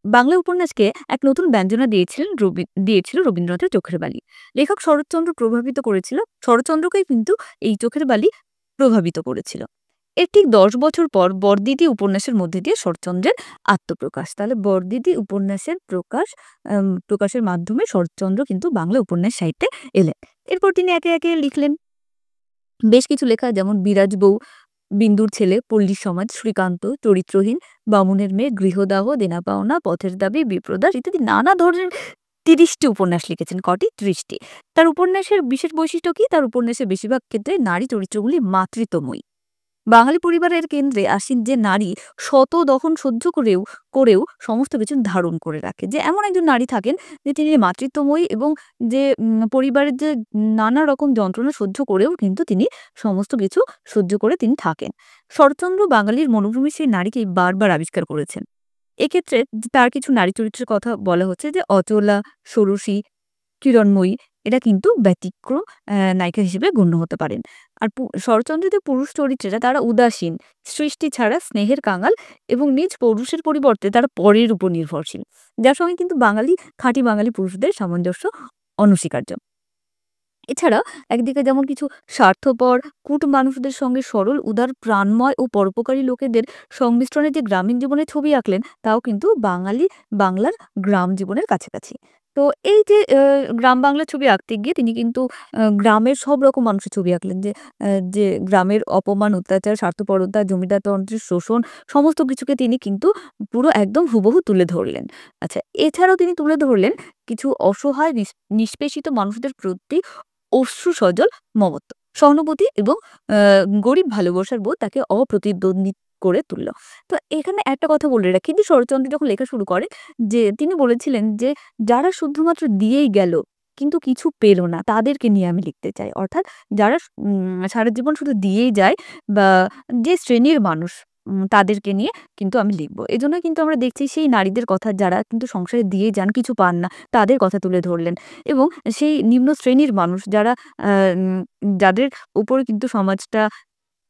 বাংলা উপন্যাসকে এক নতুন ব্যঞ্জনা দিয়েছিল রবীন্দ্রনাথের চোখের বালি। লেখক শরৎচন্দ্র প্রভাবিত করেছিল। শরৎচন্দ্রকেই কিন্তু এই চোখের বালি প্রভাবিত করেছিল। এর ঠিক ১০ বছর পর বরদিদি উপন্যাসের মধ্যে দিয়ে শরৎচন্দ্রের আত্মপ্রকাশ। তাহলে বরদিদি উপন্যাসের প্রকাশের মাধ্যমে শরৎচন্দ্র কিন্তু বাংলা উপন্যাস সাহিত্যে এলেন। এরপর তিনি একে, একে লিখলেন বেশ কিছু লেখা, যেমন বিরাজ বউ, বিন্দুর ছেলে, পল্লীর সমাজ, শ্রীকান্ত, চরিত্রহীন, বামুনের মেয়ে, গৃহদাহ, দেনা পাওনা, পথের দাবি, বিপ্রদাস ইত্যাদি নানা ধরনের ৩০ টি উপন্যাস লিখেছেন। কটি? ৩০ টি। তার উপন্যাসের বিশেষ বৈশিষ্ট্য কি? তার উপন্যাসের বেশিরভাগ ক্ষেত্রে নারী চরিত্রগুলি মাতৃত্বময়ী। বাঙালি পরিবারের কেন্দ্রে আসীন যে নারী শত দহন সহ্য করেও সমস্ত কিছু ধারণ করে রাখে। যে এমন একজন নারী থাকেন যে তিনি মাতৃত্বময়ী এবং যে পরিবারের যে নানা রকম যন্ত্রণা সহ্য করেও কিন্তু তিনি সমস্ত কিছু সহ্য করে তিনি থাকেন। শরৎচন্দ্র বাঙালির মনোভূমির সেই নারীকেই বারবার আবিষ্কার করেছেন। এক্ষেত্রে তার কিছু নারী চরিত্রের কথা বলা হচ্ছে যে অচলা, ষোড়শী, কিরণময়ী এরা কিন্তু ব্যতিক্রম নায়িকা হিসেবে গণ্য হতে পারেন। আর শরৎচন্দ্রের যে পুরুষ চরিত্রেরা তারা উদাসীন, সৃষ্টি ছাড়া স্নেহের কাঙাল এবং নিজ পৌরুষের পরিবর্তে তারা পরের উপর নির্ভরশীল। যার সঙ্গে কিন্তু খাঁটি বাঙালি পুরুষদের সামঞ্জস্য অনস্বীকার্য। এছাড়া একদিকে যেমন কিছু স্বার্থপর কূট মানুষদের সঙ্গে সরল, উদার, প্রাণময় ও পরোপকারী লোকেদের সংমিশ্রণে যে গ্রামীণ জীবনের ছবি আঁকলেন, তাও কিন্তু বাংলার গ্রাম জীবনের কাছাকাছি। তো এই যে গ্রাম বাংলার ছবি আঁকতে গিয়ে তিনি কিন্তু গ্রামের সব রকম মানুষের ছবি আঁকলেন। যে গ্রামের অপমান, অত্যাচার, স্বার্থপরতা, জমিদারতন্ত্রের শোষণ সমস্ত কিছুকে তিনি কিন্তু পুরো একদম হুবহু তুলে ধরলেন। আচ্ছা, এছাড়াও তিনি তুলে ধরলেন কিছু অসহায় নিষ্পেষিত মানুষদের প্রতি অশ্রুসজল মমত্ব, সহানুভূতি এবং আ গরিব ভালোবাসার বোধ তাকে অপ্রতিদ্বন্দ্বী করে তুলল। তো এখানে একটা কথা বলে রাখি যে শরৎচন্দ্র যখন লেখা শুরু করে যে তিনি বলেছিলেন যে, "যারা শুধুমাত্র দিয়েই গেল কিন্তু কিছু পেল না, তাদেরকে নিয়ে আমি লিখতে চাই।" অর্থাৎ যারা সারা জীবন শুধু দিয়েই যায় বা যে শ্রেণীর মানুষ তাদেরকে নিয়ে কিন্তু আমি লিখব। এজন্যই কিন্তু আমরা দেখছি সেই নারীদের কথা যারা কিন্তু সংসারে দিয়ে যান, কিছু পান না, তাদের কথা তুলে ধরলেন। এবং সেই নিম্ন শ্রেণীর মানুষ যারা আ উম যাদের উপরে কিন্তু সমাজটা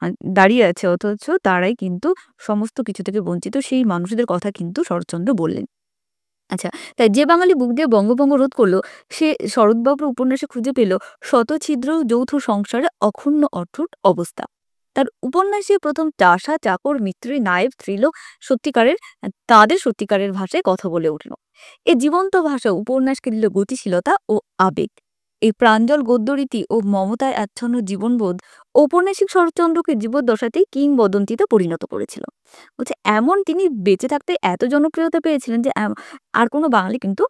আ দাঁড়িয়ে আছে অথচ তারাই কিন্তু সমস্ত কিছু থেকে বঞ্চিত, সেই মানুষদের কথা কিন্তু শরৎচন্দ্র বললেন। আচ্ছা, তাই যে বাঙালি বুক দিয়ে বঙ্গভঙ্গ রোধ করল, সে শরৎবাবুর উপন্যাসে খুঁজে পেল শতছিদ্র যৌথ সংসারে অক্ষুণ্ণ অটুট অবস্থা। তার উপন্যাসে ১ম চাষা, চাকর, মিস্ত্রি, নায়েব, স্ত্রীলোক তাদের সত্যিকারের ভাষায় কথা বলে উঠল। এ জীবন্ত ভাষা উপন্যাসকে দিল গতিশীলতা ও আবেগ। এই প্রাঞ্জল গদ্যরীতি ও মমতায় আচ্ছন্ন জীবনবোধ ঔপন্যাসিক শরৎচন্দ্রকে জীবদ্দশাতেই কিংবদন্তিতে পরিণত করেছিল। বলছে এমন তিনি বেঁচে থাকতে এত জনপ্রিয়তা পেয়েছিলেন যে আর কোনো বাঙালি কিন্তু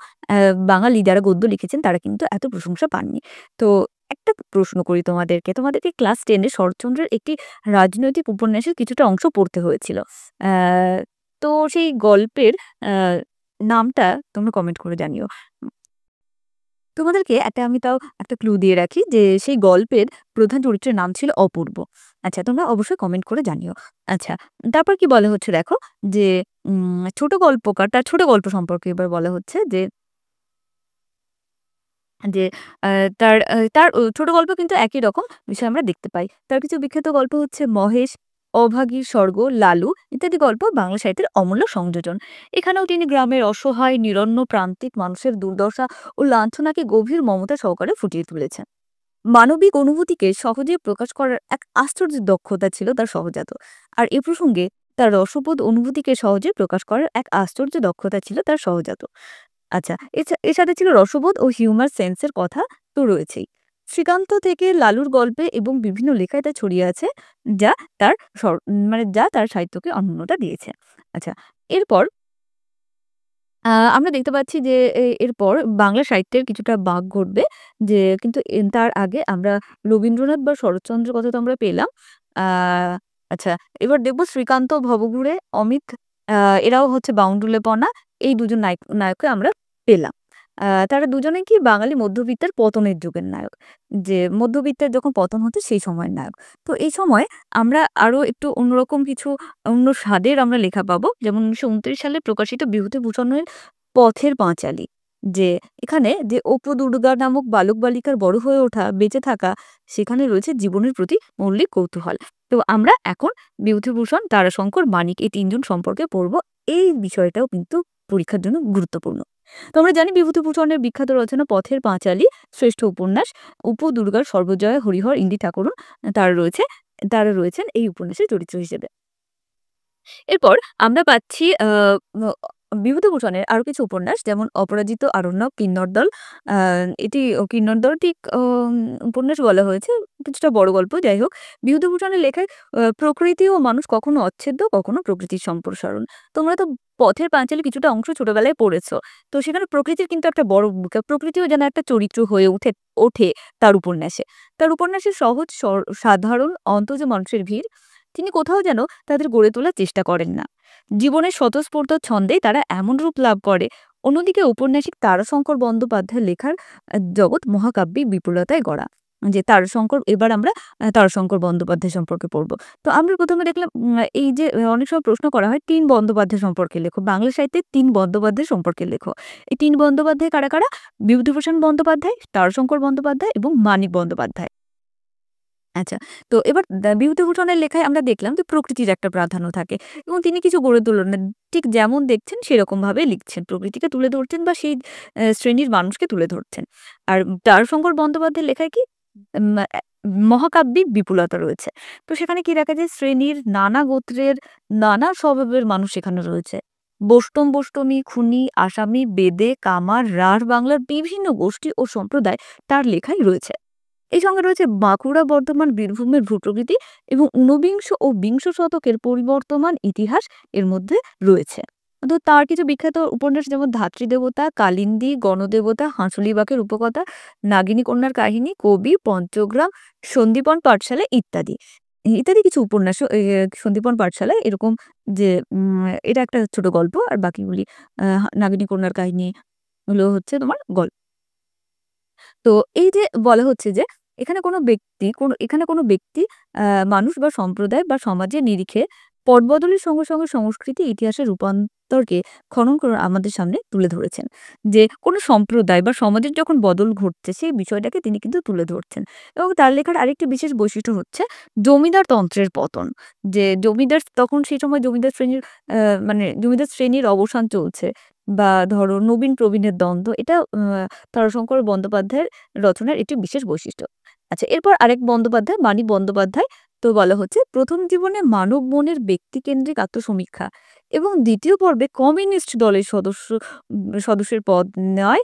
বাঙালি যারা গদ্য লিখেছেন তারা কিন্তু এত প্রশংসা পাননি। তো একটা প্রশ্ন করি তোমাদেরকে ক্লাস 10 এ শরৎচন্দ্রের একটি রাজনৈতিক উপন্যাসের কিছুটা অংশ পড়তে হয়েছিল। আ তো সেই গল্পের আ নামটা তোমরা কমেন্ট করে জানিও। তোমাদেরকে আমি তাও একটা ক্লু দিয়ে রাখি যে সেই গল্পের প্রধান চরিত্রের নাম ছিল অপূর্ব। আচ্ছা, তোমরা অবশ্যই কমেন্ট করে জানিও। আচ্ছা, তারপর কি বলা হচ্ছে দেখো যে ছোট গল্পকার তার ছোট গল্প সম্পর্কে এবার বলা হচ্ছে যে আ তার ছোট গল্প কিন্তু একই রকম বিষয় আমরা দেখতে পাই। তার কিছু বিখ্যাত গল্প হচ্ছে 'মহেশ', 'অভাগীর স্বর্গ', 'লালু' ইত্যাদি গল্প বাংলা সাহিত্যের অমূল্য সংযোজন। এখানেও তিনি গ্রামের অসহায়, নিরন্ন প্রান্তিক মানুষের দুর্দশা ও লাঞ্ছনাকে গভীর মমতা সহকারে ফুটিয়ে তুলেছেন। মানবিক অনুভূতিকে সহজে প্রকাশ করার এক আশ্চর্য দক্ষতা ছিল তার সহজাত। আর এ প্রসঙ্গে তার রসবোধ অনুভূতিকে সহজে প্রকাশ করার এক আশ্চর্য দক্ষতা ছিল তার সহজাত। আচ্ছা, এর সাথে ছিল রসবোধ ও হিউমার সেন্স এর কথা তো রয়েছেই। শ্রীকান্ত থেকে লালুর গল্পে এবং বিভিন্ন লেখায় তা ছড়িয়ে আছে, যা যা তার সাহিত্যকে অনন্যতা দিয়েছে। আচ্ছা, এরপর আমরা দেখতে পাচ্ছি যে এরপর বাংলা সাহিত্যের কিছুটা বাঁক ঘটবে। যে কিন্তু তার আগে আমরা রবীন্দ্রনাথ বা শরৎচন্দ্রের কথা তো আমরা পেলাম। আ আচ্ছা, এবার দেখব শ্রীকান্ত, ভবঘুরে, অমিত আ এরাও হচ্ছে বাউন্ডুলেপনা এই ২ জন নায়ককে আমরা পেলাম। তারা দুজনেই কি বাঙালি মধ্যবিত্তের পতনের যুগের নায়ক। যে মধ্যবিত্তের যখন পতন হতো সেই সময়ের নায়ক। তো এই সময় আমরা আরো একটু অন্যরকম কিছু অন্য স্বাদের আমরা লেখা পাবো। যেমন ১৯২৯ সালে প্রকাশিত বিভূতিভূষণের পথের পাঁচালী। যে এখানে যে অপু দুর্গা নামক বালক-বালিকার বড় হয়ে ওঠা, বেঁচে থাকা, সেখানে রয়েছে জীবনের প্রতি মৌলিক কৌতূহল। তো আমরা এখন বিভূতিভূষণ, তারাশঙ্কর, মানিক এই ৩ জন সম্পর্কে পড়ব। এই বিষয়টাও কিন্তু পরীক্ষার জন্য গুরুত্বপূর্ণ। তো আমরা জানি বিভূতিভূষণের বিখ্যাত রচনা পথের পাঁচালী, শ্রেষ্ঠ উপন্যাস, অপু দুর্গার সর্বজয়া, হরিহর, ইন্দি ঠাকুরন তারা রয়েছে তারা রয়েছেন এই উপন্যাসের চরিত্র হিসেবে। এরপর আমরা পাচ্ছি ম বিভূতিভূষণের আরো কিছু উপন্যাস যেমন অপরাজিত, আরণ্যক, কিন্নর দল। আ এটি কিন্নর দল ঠিক উপন্যাস বলা হয়েছে, কিছুটা বড় গল্প। যাই হোক, বিভূতিভূষণের লেখায় প্রকৃতি ও মানুষ কখনো অচ্ছেদ্য, কখনো প্রকৃতির সম্প্রসারণ। তোমরা তো পথের পাঁচালী কিছুটা অংশ ছোটবেলায় পড়েছো। তো সেখানে প্রকৃতির কিন্তু একটা বড় ভূমিকা। প্রকৃতিও যেন একটা চরিত্র হয়ে ওঠে তার উপন্যাসে। তার উপন্যাসে সহজ সাধারণ অন্তজ মানুষের ভিড় তিনি কোথাও যেন তাদের গড়ে তোলার চেষ্টা করেন না। জীবনের স্বতঃস্ফূর্ত ছন্দে তারা এমন রূপ লাভ করে। অন্যদিকে ঔপন্যাসিক তারাশঙ্কর বন্দ্যোপাধ্যায়ের লেখার জগৎ মহাকাব্যিক বিপুলতায় গড়া। যে তারাশঙ্কর, এবার আমরা তারাশঙ্কর বন্দ্যোপাধ্যায় সম্পর্কে পড়ব। তো আমরা প্রথমে দেখলাম এই যে অনেক সময় প্রশ্ন করা হয় ৩ বন্দ্যোপাধ্যায় সম্পর্কে লেখো। বাংলা সাহিত্যে ৩ বন্দ্যোপাধ্যায় সম্পর্কে লেখো। এই ৩ বন্দ্যোপাধ্যায় কারা, কারা? বিভূতিভূষণ বন্দ্যোপাধ্যায়, তারাশঙ্কর বন্দ্যোপাধ্যায় এবং মানিক বন্দ্যোপাধ্যায়। আচ্ছা। তো এবার বিভূতিভূষণের লেখায় আমরা দেখলাম যে প্রকৃতির একটা প্রাধান্য থাকে এবং তিনি কিছু গড়ে তোলেন না। ঠিক যেমন দেখছেন সেরকমভাবে লিখছেন। প্রকৃতিকে তুলে ধরছেন বা সেই শ্রেণীর মানুষকে তুলে ধরছেন। আর তারাশঙ্কর বন্দ্যোপাধ্যায়ের লেখায় কি মহাকাব্যিক বিপুলতা রয়েছে। তো সেখানে কি দেখা যায় শ্রেণীর নানা গোত্রের নানা স্বভাবের মানুষ সেখানে রয়েছে। বৈষ্ণবী, খুনী, আসামি, বেদে, কামার, রাঢ় বাংলার বিভিন্ন গোষ্ঠী ও সম্প্রদায় তার লেখায় রয়েছে। এই সঙ্গে রয়েছে বাঁকুড়া, বর্ধমান, বীরভূমের ভূপ্রকৃতি এবং ঊনবিংশ ও বিংশ শতকের পরিবর্তমান ইতিহাস এর মধ্যে রয়েছে। তো তার কিছু বিখ্যাত উপন্যাস যেমন ধাত্রী দেবতা, কালিন্দী, গণদেবতা, হাঁসুলী-বাঁকের উপকথা, নাগিনী কন্যার কাহিনী, কবি, পঞ্চগ্রাম, সন্দীপন পাঠশালা ইত্যাদি। ইত্যাদি কিছু উপন্যাসও সন্দীপন পাঠশালায় এরকম যে এটা একটা ছোট গল্প আর বাকিগুলি নাগিনী কন্যার কাহিনী হলো হচ্ছে তোমার গল্প। তো এই যে বলা হচ্ছে যে এখানে কোনো ব্যক্তি, আ মানুষ বা সম্প্রদায় বা সমাজের নিরিখে পট বদলের সঙ্গে, সঙ্গে সংস্কৃতি ইতিহাসের রূপান্তরকে খনন করে আমাদের সামনে তুলে ধরেছেন। যে কোনো সম্প্রদায় বা সমাজের যখন বদল ঘটছে সেই বিষয়টাকে তিনি কিন্তু তুলে ধরছেন। এবং তার লেখার আরেকটি বিশেষ বৈশিষ্ট্য হচ্ছে জমিদার তন্ত্রের পতন। যে জমিদার তখন সেই সময় জমিদার শ্রেণীর মানে জমিদার শ্রেণীর অবসান চলছে বা ধরো নবীন-প্রবীণের দ্বন্দ্ব। এটা তারাশঙ্কর বন্দ্যোপাধ্যায়ের রচনার একটি বিশেষ বৈশিষ্ট্য। আচ্ছা, এরপর আরেক বন্দ্যোপাধ্যায় মানিক বন্দ্যোপাধ্যায়। তো বলা হচ্ছে প্রথম জীবনে মানব মনের ব্যক্তিকেন্দ্রিক আত্মসমীক্ষা এবং দ্বিতীয় পর্বে কমিউনিস্ট দলের সদস্যের পদ নেওয়ায়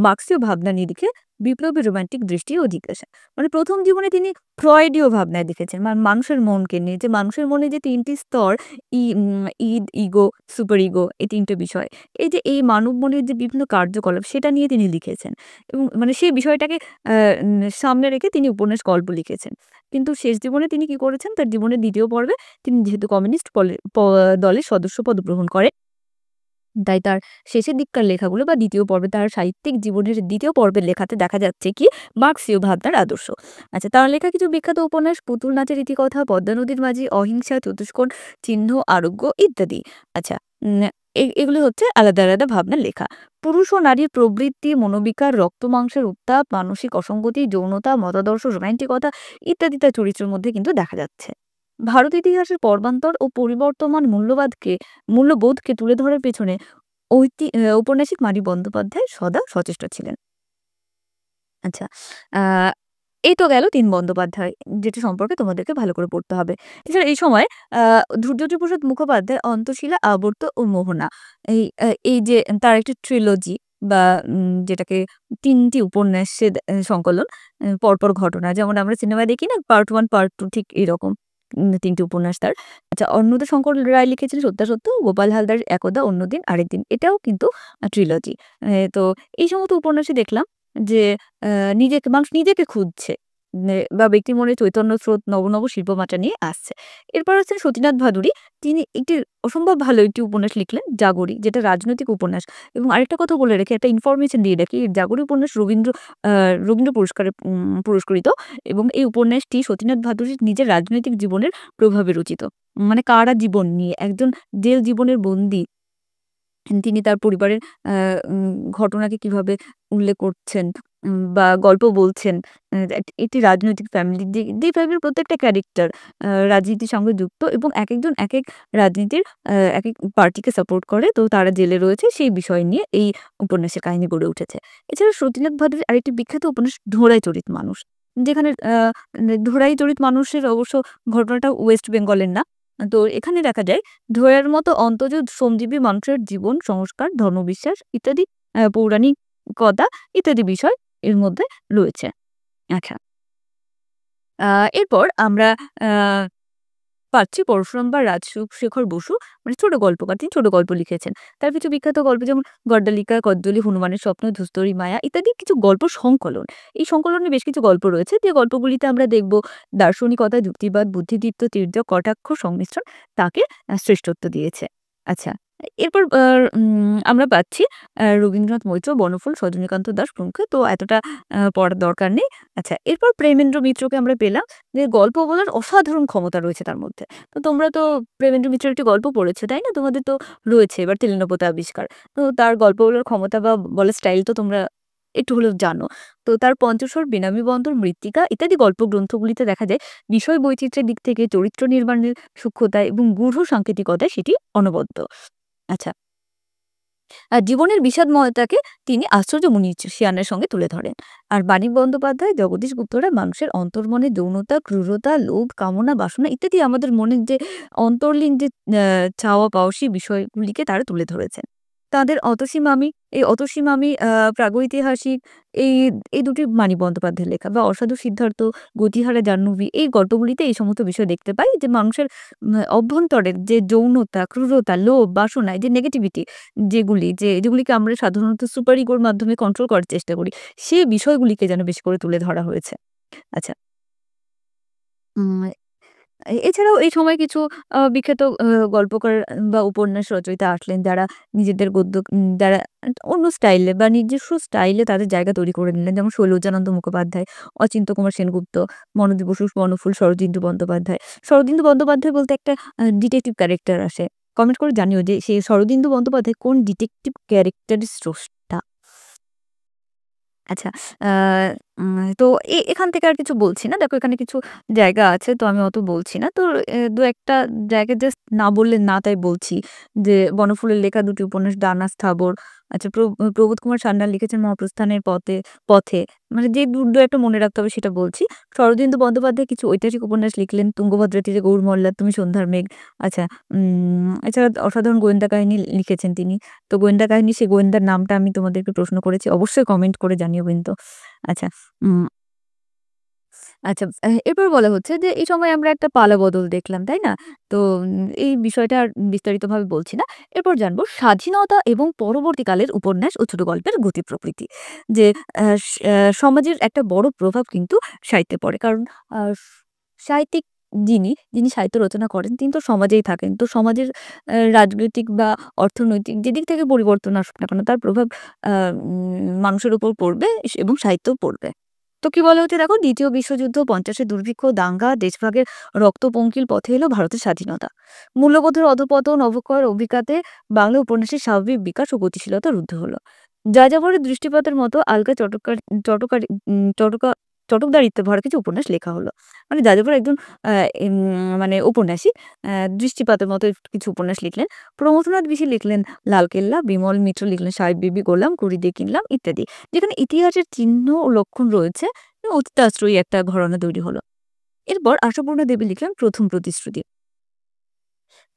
মার্ক্সীয় ভাবনা নিরিখে বিপ্লবী রোমান্টিক দৃষ্টি ও জিজ্ঞাসা। মানে প্রথম জীবনে তিনি ফ্রয়েডীয় ভাবনায় দেখেছেন মানুষের মনকে নিয়ে, যে মানুষের মনে যে ৩ টি স্তর, ইদ, ইগো, সুপার ইগো, এই ৩ টে বিষয়। এই যে এই মানব মনের যে বিভিন্ন কার্যকলাপ সেটা নিয়ে তিনি লিখেছেন এবং মানে সেই বিষয়টাকে সামনে রেখে তিনি উপন্যাস গল্প লিখেছেন। কিন্তু শেষ জীবনে তিনি কি করেছেন? তার জীবনের ২য় পর্বে তিনি যেহেতু কমিউনিস্ট দলের সদস্যপদ গ্রহণ করেন, তাই তার শেষের দিককার লেখাগুলো বা ২য় পর্বে তার সাহিত্যিক জীবনের ২য় পর্বের লেখাতে দেখা যাচ্ছে কি মার্ক্সীয় ভাবনার আদর্শ। আচ্ছা, তার লেখা কিছু বিখ্যাত উপন্যাস পুতুল নাচের ইতিকথা, পদ্মা নদীর মাঝি, অহিংসা, চতুষ্কোণ, চিহ্ন, আরোগ্য ইত্যাদি। আচ্ছা, উম এগুলো হচ্ছে আলাদা, আলাদা ভাবনার লেখা। পুরুষ ও নারীর প্রবৃত্তি, মনোবিকার, রক্ত মাংসের উত্তাপ, মানসিক অসঙ্গতি, যৌনতা, মতাদর্শ, রোমান্টিকতা ইত্যাদি তার চরিত্রের মধ্যে কিন্তু দেখা যাচ্ছে। ভারত ইতিহাসের পর্বান্তর ও পরিবর্তমান মূল্যবোধকে তুলে ধরার পেছনে ঔপন্যাসিক মানিক বন্দ্যোপাধ্যায় সদা সচেষ্ট ছিলেন। আচ্ছা, আ এই তো গেল ৩ বন্দ্যোপাধ্যায়, যেটা সম্পর্কে তোমাদেরকে ভালো করে পড়তে হবে। এছাড়া এই সময় আ ধৈর্য্যপ্রসাদ মুখোপাধ্যায় অন্তশীলা, আবর্ত ও মোহনা এই যে তার একটি ট্রিলজি বা যেটাকে ৩ টি উপন্যাসের সংকলন, পরপর ঘটনা। যেমন আমরা সিনেমায় দেখি না পার্ট 1, পার্ট 2 ঠিক এরকম ৩ টি উপন্যাস তার। আচ্ছা, অন্নদাশঙ্কর রায় লিখেছেন সত্যাসত্য, গোপাল হালদার একদা, অন্যদিন, আরেকদিন। এটাও কিন্তু ট্রিলজি। তো এই সমস্ত উপন্যাসে দেখলাম যে আ মানুষ নিজেকে খুঁজছে। বা ব্যক্তির মনে চৈতন্য স্রোত নব, নব শিল্পমাত্রা নিয়ে আসছে। এরপর হচ্ছেন সতীনাথ ভাদুড়ী। তিনি একটি অসম্ভব ভালো একটি উপন্যাস লিখলেন 'জাগরি', যেটা রাজনৈতিক উপন্যাস। এবং আরেকটা কথা বলে রাখি, একটা ইনফরমেশন দিয়ে রাখি। 'জাগরি' উপন্যাস আ রবীন্দ্র পুরস্কারে পুরস্কৃত এবং এই উপন্যাসটি সতীনাথ ভাদুড়ীর নিজের রাজনৈতিক জীবনের প্রভাবে রচিত। মানে কারা জীবন নিয়ে একজন জেল জীবনের বন্দী তিনি তার পরিবারের আ উম ঘটনাকে কিভাবে উল্লেখ করছেন বা গল্প বলছেন। একটি রাজনৈতিক ফ্যামিলি যে ফ্যামিলির প্রত্যেকটা ক্যারেক্টার রাজনীতির সঙ্গে যুক্ত এবং একেকজন একেক রাজনীতির একেক পার্টিকে সাপোর্ট করে। তো তারা জেলে রয়েছে সেই বিষয় নিয়ে এই উপন্যাসের কাহিনী গড়ে উঠেছে। এছাড়া সতীনাথ ভাদুড়ীর আরেকটি বিখ্যাত উপন্যাস 'ঢোড়াই চরিত মানুষ'। যেখানে 'ঢোড়াই চরিত মানুষের' অবশ্য ঘটনাটা ওয়েস্ট বেঙ্গলের না। তো এখানে দেখা যায় ঢোঁড়ার মতো অন্তজ শ্রমজীবী মানুষের জীবন, সংস্কার, ধর্মবিশ্বাস ইত্যাদি পৌরাণিকতা ইত্যাদি বিষয় এর মধ্যে রয়েছে। আচ্ছা। আ এরপর আমরা আ পাচ্ছি পরশুরাম বা রাজশেখর বসু, মানে ছোট গল্পকার। তিনি ছোট গল্প লিখেছেন। তার কিছু বিখ্যাত গল্প যেমন 'গড্ডালিকা', 'কদলি', 'হনুমানের স্বপ্ন', 'ধুস্তরী মায়া' ইত্যাদি কিছু গল্প সংকলন। এই সংকলনে বেশ কিছু গল্প রয়েছে যে গল্পগুলিতে আমরা দেখব দার্শনিকতা, যুক্তিবাদ, বুদ্ধিদীপ্ত, তির্যক, কটাক্ষ সংমিশ্রণ তাকে শ্রেষ্ঠত্ব দিয়েছে। আচ্ছা, এরপর আমরা পাচ্ছি রবীন্দ্রনাথ মৈত্র, বনফুল, সজনীকান্ত দাশ প্রমুখ। তো এতটা পড়ার দরকার নেই। আচ্ছা, এরপর প্রেমেন্দ্র মিত্রকে আমরা পেলাম যে গল্প বলার অসাধারণ ক্ষমতা রয়েছে তার মধ্যে। তো তোমরা তো প্রেমেন্দ্র মিত্রের একটি গল্প পড়েছো, তাই না? তোমাদের তো রয়েছে এবার 'তেলেনাপোতা আবিষ্কার'। তো তার গল্প বলার ক্ষমতা বা বলার স্টাইল তো তোমরা একটু হলেও জানো। তো তার 'পঞ্চস্বর', 'বেনামি বন্দর', 'মৃত্তিকা' ইত্যাদি গল্প গ্রন্থগুলিতে দেখা যায় বিষয় বৈচিত্র্যের দিক থেকে চরিত্র নির্মাণের সূক্ষ্মতায় এবং গূঢ় সাংকেতিকতায় সেটি অনবদ্য। আচ্ছা। জীবনের বিষাদময়তাকে তিনি আশ্চর্য মনীষিয়ানের সঙ্গে তুলে ধরেন। আর মানিক বন্দ্যোপাধ্যায়, জগদীশ গুপ্তরা মানুষের অন্তর্মনে যৌনতা, ক্রূরতা, লোভ, কামনা, বাসনা ইত্যাদি আমাদের মনের যে অন্তর্লীন যে আ চাওয়া পাওয়া সেই বিষয়গুলিকে তারা তুলে ধরেছেন। তাদের 'অতসী মামি', এই 'অতসী মামি' প্রাগৈতিহাসিক এই, এই দুটি মানিক বন্দ্যোপাধ্যায়ের লেখা বা 'অসাধু সিদ্ধার্থ', 'গতিহারা জাহ্নবী' এই গল্পগুলিতে এই সমস্ত বিষয় দেখতে পাই যে মানুষের অভ্যন্তরের যে যৌনতা, ক্রূরতা, লোভ, বাসনা এই যে নেগেটিভিটি যেগুলিকে আমরা সাধারণত সুপার ইগোর মাধ্যমে কন্ট্রোল করার চেষ্টা করি, সেই বিষয়গুলিকে যেন বেশি করে তুলে ধরা হয়েছে। আচ্ছা। উম এছাড়াও এই সময় কিছু বিখ্যাত গল্পকার বা উপন্যাস রচয়িতা আসলেন যারা নিজেদের দ্বারা অন্য স্টাইলে বা নিজস্ব স্টাইলে তাদের জায়গা তৈরি করে নিলেন। যেমন শৈলজানন্দ মুখোপাধ্যায়, অচিন্ত্য কুমার সেনগুপ্ত, মনোজী বসু, বনফুল, শরদিন্দু বন্দ্যোপাধ্যায়। শরদিন্দু বন্দ্যোপাধ্যায় বলতে একটা ডিটেকটিভ ক্যারেক্টার আসে। কমেন্ট করে জানিও যে সেই শরদিন্দু বন্দ্যোপাধ্যায় কোন ডিটেকটিভ ক্যারেক্টারের স্রষ্টা? আচ্ছা। আ তো এখান থেকে আর কিছু বলছি না। দেখো এখানে কিছু জায়গা আছে তো আমি অত বলছি না। তো ২-১ টা জায়গা জাস্ট না বললে না তাই বলছি। যে বনফুলের লেখা ২ টি উপন্যাস 'ডানা স্থাবর'। আচ্ছা, প্রবোধ কুমার সান্যাল লিখেছেন 'মহাপ্রস্থানের পথে'। মানে যে ২-১ টা মনে রাখতে হবে সেটা বলছি। শরদিন্দু বন্দ্যোপাধ্যায় কিছু ঐতিহাসিক উপন্যাস লিখলেন 'তুঙ্গভদ্রা তীরে গৌর মল্লার', 'তুমি সন্ধ্যার মেঘ'। আচ্ছা, এছাড়া অসাধারণ গোয়েন্দা কাহিনী লিখেছেন তিনি। তো গোয়েন্দা কাহিনী সেই গোয়েন্দার নামটা আমি তোমাদেরকে প্রশ্ন করেছি। অবশ্যই কমেন্ট করে জানিও কিন্তু। আচ্ছা, উম আচ্ছা, এরপর বলা হচ্ছে যে এই সময় আমরা একটা পালাবদল দেখলাম, তাই না? তো এই বিষয়টা আর বিস্তারিতভাবে বলছি না। এরপর জানবো স্বাধীনতা এবং পরবর্তীকালের উপন্যাস ও ছোট গল্পের গতি প্রকৃতি। যে আ স আ সমাজের একটা বড় প্রভাব কিন্তু সাহিত্যে পড়ে। কারণ আ সাহিত্যিক যিনি সাহিত্য রচনা করেন তিনি তো সমাজেই থাকেন। তো সমাজের রাজনৈতিক বা অর্থনৈতিক যেদিক থেকে পরিবর্তন আসুক না কেন তার প্রভাব আ মানুষের উপর পড়বে এবং সাহিত্যেও পড়বে। তো কি বলা হচ্ছে দেখো ২য় বিশ্বযুদ্ধ, ৫০ এর দুর্ভিক্ষ, দাঙ্গা, দেশভাগের রক্তপঙ্কিল পথে এলো ভারতের স্বাধীনতা। মূল্যবোধের অধঃপতন, অবক্ষয়ের অভিঘাতে বাংলা উপন্যাসের স্বাভাবিক বিকাশ ও গতিশীলতা রুদ্ধ হলো। যাযাবরের দৃষ্টিপাতের মতো আলগা চটকারি চটকা চটকদারিত্বে ভরা কিছু উপন্যাস লেখা হলো। মানে যাযাবর একজন আ এম মানে ঔপন্যাসিক দৃষ্টিপাতের মতো কিছু উপন্যাস লিখলেন। প্রমথনাথ বিশি লিখলেন 'লালকেল্লা', বিমল মিত্র লিখলেন 'সাহেব বিবি গোলাম', 'কুড়ি দিয়ে কিনলাম' ইত্যাদি। যেখানে ইতিহাসের চিহ্ন ও লক্ষণ রয়েছে, অতীতাশ্রয়ী একটা ঘরানা তৈরি হলো। এরপর আশাপূর্ণা দেবী লিখলেন 'প্রথম প্রতিশ্রুতি'।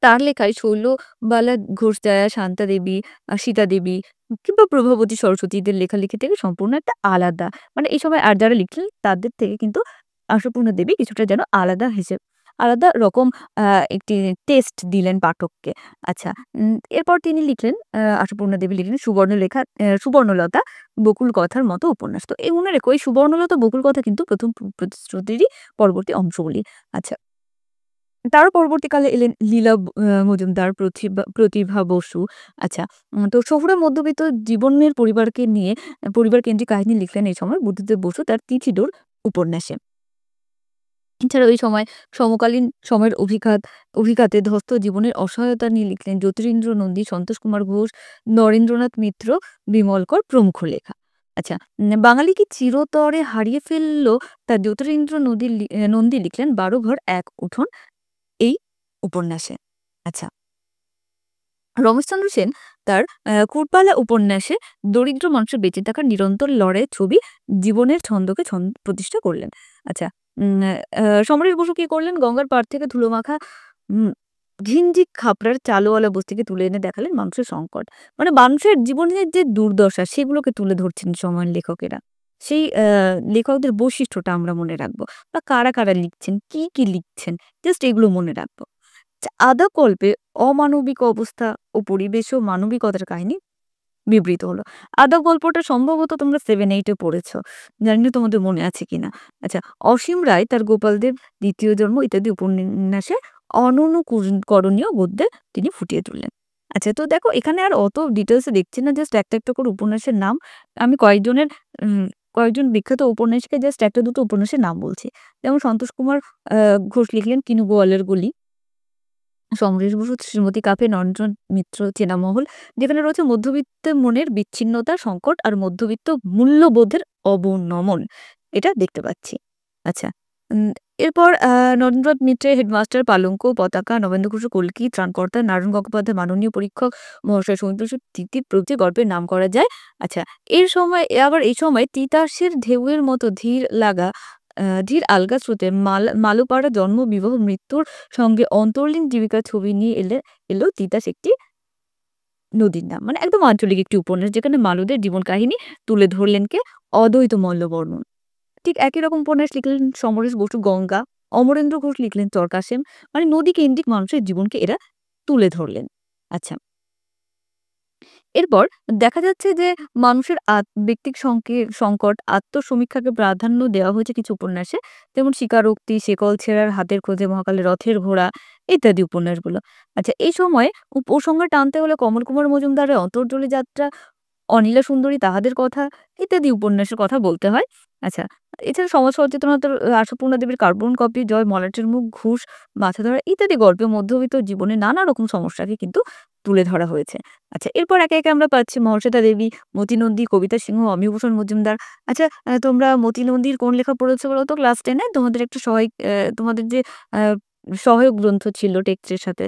তার লেখায় শৈলবালা ঘোষ, জয়া, শান্তা দেবী, সীতা দেবী কিংবা প্রভাবতী সরস্বতীদের লেখালেখি থেকে সম্পূর্ণ একটা আলাদা। মানে এই সময় আর যারা লিখলেন তাদের থেকে কিন্তু আশাপূর্ণা দেবী কিছুটা যেন আলাদা আলাদা রকম আ একটি টেস্ট দিলেন পাঠককে। আচ্ছা, এরপর তিনি লিখলেন আশাপূর্ণা দেবী লিখলেন সুবর্ণলতা বকুল কথার মতো উপন্যাস। তো এই মনে রেখো এই সুবর্ণলতা বকুল কথা কিন্তু ১ম প্রতিশ্রুতিরই পরবর্তী অংশগুলি। আচ্ছা, তারও পরবর্তীকালে এলেন লীলা মজুমদার, প্রতিভা বসু। আচ্ছা, তো শহুরে মধ্যবিত্ত জীবনের পরিবার কেন্দ্রিক কাহিনী লিখলেন এই সময় বুদ্ধদেব বসু তার 'তিথিডোর' উপন্যাসে। এছাড়া ওই সময় সমকালীন সময়ের অভিঘাতে ধস্ত জীবনের অসহায়তা নিয়ে লিখলেন জ্যোতিরিন্দ্র নন্দী, সন্তোষ কুমার ঘোষ, নরেন্দ্রনাথ মিত্র, বিমলকর প্রমুখ লেখা। আচ্ছা, বাঙালি কি চিরতরে হারিয়ে ফেলল তা নন্দী লিখলেন ১২ ঘর এক উঠোন এই উপন্যাসে। আচ্ছা, রমেশচন্দ্র সেন তার কুরবালা উপন্যাসে দরিদ্র মানুষের বেঁচে থাকার নিরন্তর লড়াইয়ের ছবি জীবনের ছন্দকে প্রতিষ্ঠা করলেন। আচ্ছা, সমরেশ বসু কি করলেন? গঙ্গার পাড় থেকে ধুলোমাখা উম ঘিঞ্জি খাপড়ার চালওয়ালা বস্তিকে তুলে এনে দেখালেন মানুষের সংকট। মানে মানুষের জীবনের যে দুর্দশা সেগুলোকে তুলে ধরছেন সময়ের লেখকেরা। সেই লেখকদের বৈশিষ্ট্যটা আমরা মনে রাখবো। বা কারা লিখছেন, কি লিখছেন জাস্ট এগুলো মনে রাখবো। আধা কল্পে অমানবিক অবস্থা ও পরিবেশ ও মানবিকতার কাহিনী বিবৃত হলো। আধা গল্পটা সম্ভবত তোমরা 7-8 এ পড়েছো। জানি না তোমাদের মনে আছে কিনা। আচ্ছা, অসীম রায় তার গোপালদেব, দ্বিতীয় জন্ম ইত্যাদি উপন্যাসে করণীয় গদ্যে তিনি ফুটিয়ে তুললেন। আচ্ছা, তো দেখো এখানে আর অত ডিটেইলস এ দেখছি না, জাস্ট একটা করে উপন্যাসের নাম আমি কয়েকজন বিখ্যাত ঔপন্যাসিকের জাস্ট ১-২ উপন্যাসের নাম বলছি। যেমন সন্তোষ কুমার ঘোষ লিখলেন কিনু গোয়ালের গলি। সমরেশ বসু শ্রীমতী কাপে নরেন্দ্র মিত্র চেনামহল, যেখানে রয়েছে মধ্যবিত্তের মনের বিচ্ছিন্নতা, সংকট আর মধ্যবিত্ত মূল্যবোধের অবনমন। এটা দেখতে পাচ্ছি। আচ্ছা, উম এরপর নরেন্দ্রনাথ মিত্রের হেডমাস্টার, পালঙ্ক, পতাকা, নবেন্দ্র ঘোষের কল্কি, ত্রাণকর্তা, নারায়ণ গঙ্গোপাধ্যায় মাননীয় পরীক্ষক মহাশয়, সৌমিত্র তিথি প্রভৃতি গল্পের নাম করা যায়। আচ্ছা, এই সময় তিতাসের ঢেউয়ের মতো ধীর আলগা স্রোতে মালোপাড়া জন্ম, বিবাহ, মৃত্যুর সঙ্গে অন্তর্লীন জীবিকার ছবি নিয়ে এলো তিতাস একটি নদীর নাম। মানে একদম আঞ্চলিক একটি উপন্যাস যেখানে মালুদের জীবন কাহিনী তুলে ধরলেন কে? অদ্বৈত মল্লবর্মণ। ঠিক একই রকম উপন্যাস লিখলেন সমরেশ বসু 'গঙ্গা', অমরেন্দ্র ঘোষ লিখলেন 'চরকাসেম'। মানে নদী কেন্দ্রিক মানুষের জীবনকে এরা তুলে ধরলেন। আচ্ছা, এরপর দেখা যাচ্ছে যে মানুষের ব্যক্তিক সংকট, আত্মসমীক্ষাকে প্রাধান্য দেওয়া হয়েছে কিছু উপন্যাসে। যেমন 'স্বীকারোক্তি', 'শেকল ছেঁড়ার হাতের খোঁজে', 'মহাকালের রথের ঘোড়া' ইত্যাদি উপন্যাসগুলো। আচ্ছা, এই সময়ে উপসংহার টানতে হলে কমল কুমার মজুমদারের 'অন্তর্জলী যাত্রা', অনিলা সুন্দরী তাহাদের কথা ইত্যাদি উপন্যাসের কথা বলতে হয়। আচ্ছা, এছাড়া সমাজ সচেতনতার আশাপূর্ণা দেবীর 'কার্বন কপি', জয় মলাটের মুখ, 'ঘুষ', 'মাথাধরা' ইত্যাদি গল্পে মধ্যবিত্ত জীবনের নানা রকম সমস্যাকে কিন্তু তুলে ধরা হয়েছে। আচ্ছা, এরপর একে আমরা পাচ্ছি মহাশ্বেতা দেবী, মতি নন্দী, কবিতা সিংহ, অমিয়ভূষণ মজুমদার। আচ্ছা, তোমরা মতি নন্দীর কোন লেখা পড়েছো বলো তো ক্লাস 10 এ? তোমাদের একটা তোমাদের যে আ সহায়ক গ্রন্থ ছিল টেক্সটের সাথে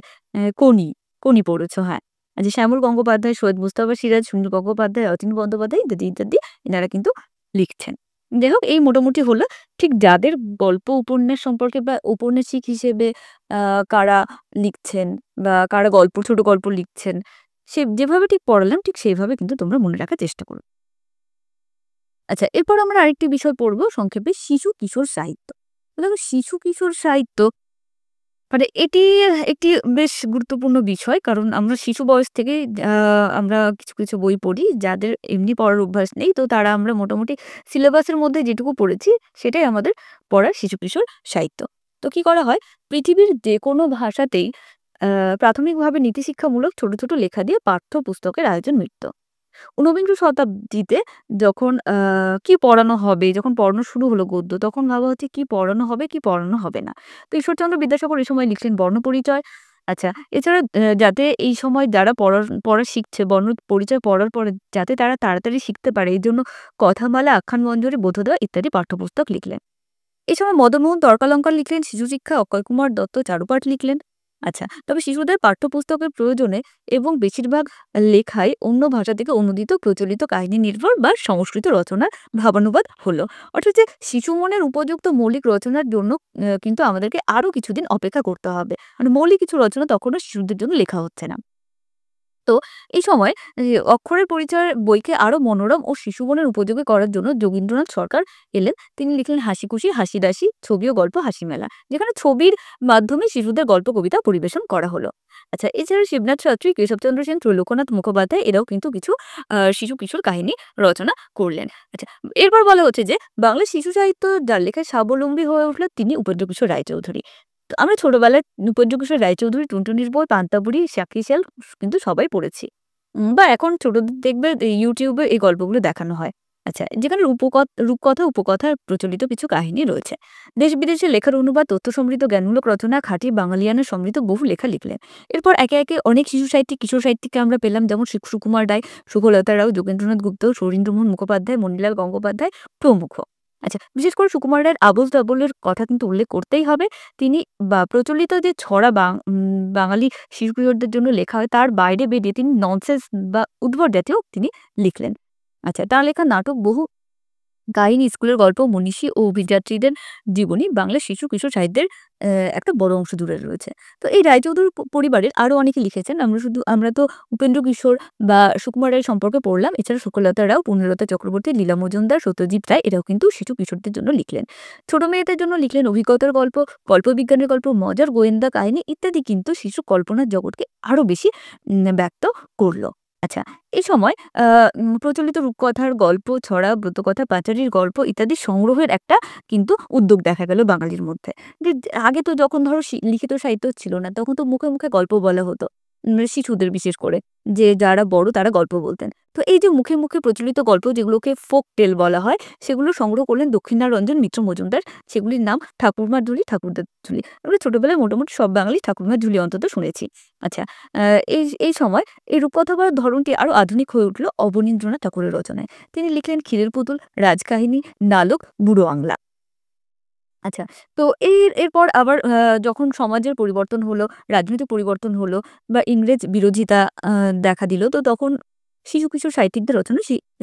'কোনি' পড়েছো, হ্যাঁ। যে শ্যামল গঙ্গোপাধ্যায়, সৈয়দ মুজতবা সিরাজ, সুনীল গঙ্গোপাধ্যায়, অতীন বন্দ্যোপাধ্যায় ইত্যাদি এনারা কিন্তু লিখছেন। যাই হোক, এই মোটামুটি হলো ঠিক যাদের গল্প উপন্যাস সম্পর্কে বা ঔপন্যাসিক হিসেবে আ কারা লিখছেন বা কারা ছোট গল্প লিখছেন, যেভাবে ঠিক পড়ালাম ঠিক সেইভাবে কিন্তু তোমরা মনে রাখার চেষ্টা করো। আচ্ছা, এরপর আমরা আরেকটি বিষয় পড়ব সংক্ষেপে শিশু কিশোর সাহিত্য। দেখো শিশু কিশোর সাহিত্য মানে এটি একটি বেশ গুরুত্বপূর্ণ বিষয়। কারণ আমরা শিশু বয়স থেকেই আ আমরা কিছু বই পড়ি। যাদের এমনি পড়ার অভ্যাস নেই তো তারা আমরা মোটামুটি সিলেবাসের মধ্যে যেটুকু পড়েছি সেটাই আমাদের পড়ার শিশু-কিশোর সাহিত্য। তো কি করা হয়? পৃথিবীর যেকোনো ভাষাতেই আ প্রাথমিকভাবে নীতিশিক্ষামূলক ছোট লেখা দিয়ে পাঠ্যপুস্তকের আয়োজন মিটত। ঊনবিংশ শতাব্দীতে যখন কি পড়ানো হবে, যখন পড়ানো শুরু হলো গদ্য, তখন ভাবা হচ্ছে কি পড়ানো হবে, কি পড়ানো হবে না। তো ঈশ্বরচন্দ্র বিদ্যাসাগর এই সময় লিখলেন বর্ণপরিচয়। আচ্ছা, এছাড়া যাতে এই সময় যারা পড়া শিখছে, বর্ণপরিচয় পড়ার পরে যাতে তারা তাড়াতাড়ি শিখতে পারে, এইজন্য কথামালা, আখ্যানমঞ্জরি, বোধোদয় ইত্যাদি পাঠ্যপুস্তক লিখলেন। এই সময় মদনমোহন তর্কালঙ্কার লিখলেন, শিশুশিক্ষা অক্ষয় কুমার দত্ত চারুপাঠ লিখলেন। আচ্ছা, তবে শিশুদের পাঠ্যপুস্তকের প্রয়োজনে এবং বেশিরভাগ লেখাই অন্য ভাষা থেকে অনুদিত প্রচলিত কাহিনী নির্ভর বা সংস্কৃত রচনার ভাবানুবাদ হলো। অর্থাৎ যে শিশু মনের উপযুক্ত মৌলিক রচনার জন্য কিন্তু আমাদেরকে আরো কিছুদিন অপেক্ষা করতে হবে। মানে মৌলিক কিছু রচনা তখনও শিশুদের জন্য লেখা হচ্ছে না। তো এই সময় অক্ষরের পরিচয়ের বইকে আরো মনোরম ও শিশুমনের উপযোগী করার জন্য যোগীন্দ্রনাথ সরকার এলেন। তিনি লিখলেন হাসিখুশি, হাসিরাশি, ছবি ও গল্প, হাসি মেলা। যেখানে ছবির মাধ্যমে শিশুদের গল্প কবিতা পরিবেশন করা হলো। আচ্ছা, এছাড়া শিবনাথ শাস্ত্রী, কেশবচন্দ্র সেন, ত্রৈলোক্যনাথ মুখোপাধ্যায় এরাও কিন্তু কিছু শিশু কিশোর কাহিনী রচনা করলেন। আচ্ছা, এরপর বলা হচ্ছে যে বাংলা শিশু সাহিত্য যার লেখায় স্বাবলম্বী হয়ে উঠল তিনি উপেন্দ্রকিশোর রায়চৌধুরী। তো আমরা ছোটবেলায় উপেন্দ্রকিশোর রায়চৌধুরী, টুনটুনির বই, পান্তাবুড়ি, সাক্ষী শিয়াল কিন্তু সবাই পড়েছি। বা এখন ছোটদের দেখবে YouTube এ এই গল্পগুলো দেখানো হয়। আচ্ছা, যেখানে রূপকথা, উপকথার প্রচলিত কিছু কাহিনী রয়েছে। দেশ-বিদেশে লেখার অনুবাদ, তথ্য সমৃদ্ধ জ্ঞানমূলক রচনা, খাঁটি বাঙালিয়ানা সমৃদ্ধ বহু লেখা লিখলেন। এরপর একে, একে অনেক শিশু সাহিত্যিক, কিশোর সাহিত্যিককে আমরা পেলাম, যেমন সুকুমার রায়, সুখলতা রাও, যোগেন্দ্রনাথ গুপ্ত, শরীন্দ্রমোহন মুখোপাধ্যায়, মণিলাল গঙ্গোপাধ্যায় প্রমুখ। আচ্ছা, বিশেষ করে সুকুমার রায়ের আবোল তাবোলের কথা কিন্তু উল্লেখ করতেই হবে। তিনি প্রচলিত যে ছড়া বাঙালি শিশু কিশোরদের জন্য লেখা হয় তার বাইরে বেরিয়ে তিনি ননসেন্স বা উদ্ভট জাতীয় তিনি লিখলেন। আচ্ছা, তার লেখা নাটক, বহু কাহিনী, স্কুলের গল্প, মনীষী ও অভিযাত্রীদের জীবনী বাংলা শিশু কিশোর সাহিত্যের একটা বড় অংশ জুড়ে রয়েছে। তো এই রায়চৌধুরী পরিবারের আরো অনেকে লিখেছেন। আমরা তো উপেন্দ্র কিশোর বা সুকুমার রায় সম্পর্কে পড়লাম। এছাড়া সুকলতা রাও, পুণ্যলতা চক্রবর্তী, লীলা মজুমদার, সত্যজিৎ রায় এরাও কিন্তু শিশু কিশোরদের জন্য লিখলেন। ছোট মেয়েদের জন্য লিখলেন অভিজ্ঞতার গল্প, কল্পবিজ্ঞানের গল্প, মজার গোয়েন্দা কাহিনী ইত্যাদি কিন্তু শিশু কল্পনার জগৎকে আরো বেশি ব্যক্ত করলো। আচ্ছা, এই সময় প্রচলিত রূপকথার গল্প, ছড়া, ব্রতকথা, পাঁচালীর গল্প ইত্যাদি সংগ্রহের একটা কিন্তু উদ্যোগ দেখা গেল বাঙালির মধ্যে। যে আগে তো যখন ধরো লিখিত সাহিত্য ছিল না, তখন তো মুখে, মুখে গল্প বলা হতো। শিশুদের বিশেষ করে। যে যারা বড় তারা গল্প বলতেন। তো এই যে মুখে, মুখে প্রচলিত গল্প যেগুলোকে ফোক টেল বলা হয়, সেগুলো সংগ্রহ করলেন দক্ষিণারঞ্জন মিত্র মজুমদার। সেগুলির নাম ঠাকুরমার ঝুলি, ঠাকুরদার ঝুলি। আমরা ছোটবেলায় মোটামুটি সব বাঙালি ঠাকুরমার ঝুলি অন্তত শুনেছি। আচ্ছা, এই সময় এই রূপকথা বলার ধরনটি আরো আধুনিক হয়ে উঠল অবনীন্দ্রনাথ ঠাকুরের রচনায়। তিনি লিখলেন ক্ষীরের পুতুল, রাজকাহিনী, নালক, বুড়ো আংলা। আচ্ছা, তো এরপর আবার যখন সমাজের পরিবর্তন হলো, রাজনৈতিক পরিবর্তন হলো বা ইংরেজ বিরোধিতা আ দেখা দিল, তো তখন শিশু কিশোর সাহিত্যিকদের রচনা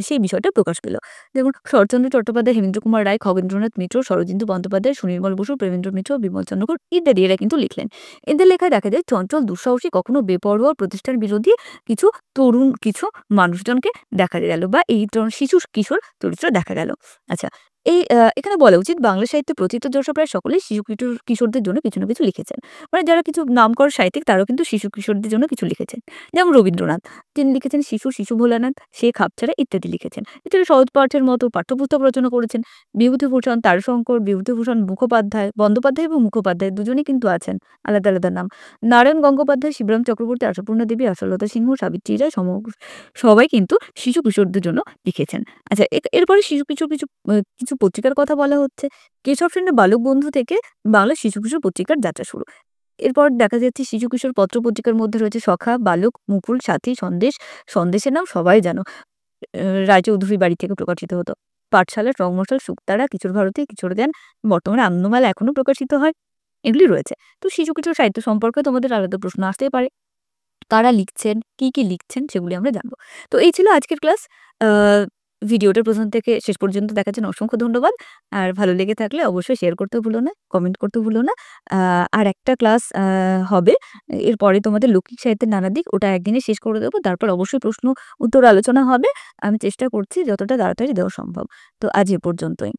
সেই বিষয়টা প্রকাশ পেল। যেমন শরৎচন্দ্র চট্টোপাধ্যায়, হেমেন্দ্র কুমার রায়, খগেন্দ্রনাথ মিত্র, শরদিন্দু বন্দ্যোপাধ্যায়, সুনির্মল বসু, প্রেমেন্দ্র মিত্র, বিমলচন্দ্র ঘোষ ইত্যাদি এরা কিন্তু লিখলেন। এদের লেখায় দেখা যায় চঞ্চল, দুঃসাহসী, কখনো বেপরোয়া, প্রতিষ্ঠান বিরোধী কিছু তরুণ কিছু মানুষজনকে দেখা গেল বা এই শিশু কিশোর চরিত্র দেখা গেল। আচ্ছা, এখানে বলা উচিত বাংলা সাহিত্যে প্রথিতযশা প্রায় সকলেই শিশু কিশোরদের জন্য কিছু না কিছু লিখেছেন। মানে যারা কিছু নামকরা সাহিত্যিক তারাও কিন্তু শিশু কিশোরদের জন্য কিছু লিখেছেন। যেমন রবীন্দ্রনাথ, তিনি লিখেছেন শিশু ভোলানাথ, সে খাপছাড়া ইত্যাদি লিখেছেন। এছাড়া সহজ পাঠের মতো পাঠ্যপুস্তক রচনা করেছেন বিভূতিভূষণ, তারাশঙ্কর, বিভূতিভূষণ মুখোপাধ্যায়, বন্দ্যোপাধ্যায় এবং মুখোপাধ্যায় দুজনেই কিন্তু আছেন, আলাদা, আলাদা নাম। নারায়ণ গঙ্গোপাধ্যায়, শিবরাম চক্রবর্তী, আশাপূর্ণা দেবী, আশালতা সিংহ, সাবিত্রী রায় সবাই কিন্তু শিশু কিশোরদের জন্য লিখেছেন। আচ্ছা, এরপরে শিশু কিশোর কিছু পত্রিকার কথা বলা হচ্ছে। কেশব সেনের বালক বন্ধু থেকে বাংলা শিশু কিশোর পত্রিকার যাত্রা শুরু। এরপর দেখা যাচ্ছে শিশু কিশোর পত্র পত্রিকার মধ্যে রয়েছে সখা, বালক, মুকুল, সাথী, সন্দেশ। সন্দেশের নাম সবাই জানো। রায়চৌধুরীর বাড়ি থেকে প্রকাশিত হতো। পাঠশালা, রংমশাল, শুকতারা, কিশোর ভারতী, কিশোর জ্ঞান, বর্তমানে আনন্দমেলা এখনো প্রকাশিত হয়। এগুলি রয়েছে। তো শিশু কিশোর সাহিত্য সম্পর্কে তোমাদের আলাদা প্রশ্ন আসতেই পারে। কারা লিখছেন, কি লিখছেন সেগুলি আমরা জানব। তো এই ছিল আজকের ক্লাস। আ ভিডিওটা ১ম থেকে শেষ পর্যন্ত দেখার জন্য অসংখ্য ধন্যবাদ। আর ভালো লেগে থাকলে অবশ্যই শেয়ার করতে ভুলো না, কমেন্ট করতে ভুলো না। আ আর একটা ক্লাস হবে। এরপরে তোমাদের লৌকিক সাহিত্যের নানা দিক ওটা একদিনে শেষ করে দেব। তারপর অবশ্যই প্রশ্ন উত্তর আলোচনা হবে। আমি চেষ্টা করছি যতটা তাড়াতাড়ি দেওয়া সম্ভব। তো আজ এ পর্যন্তই।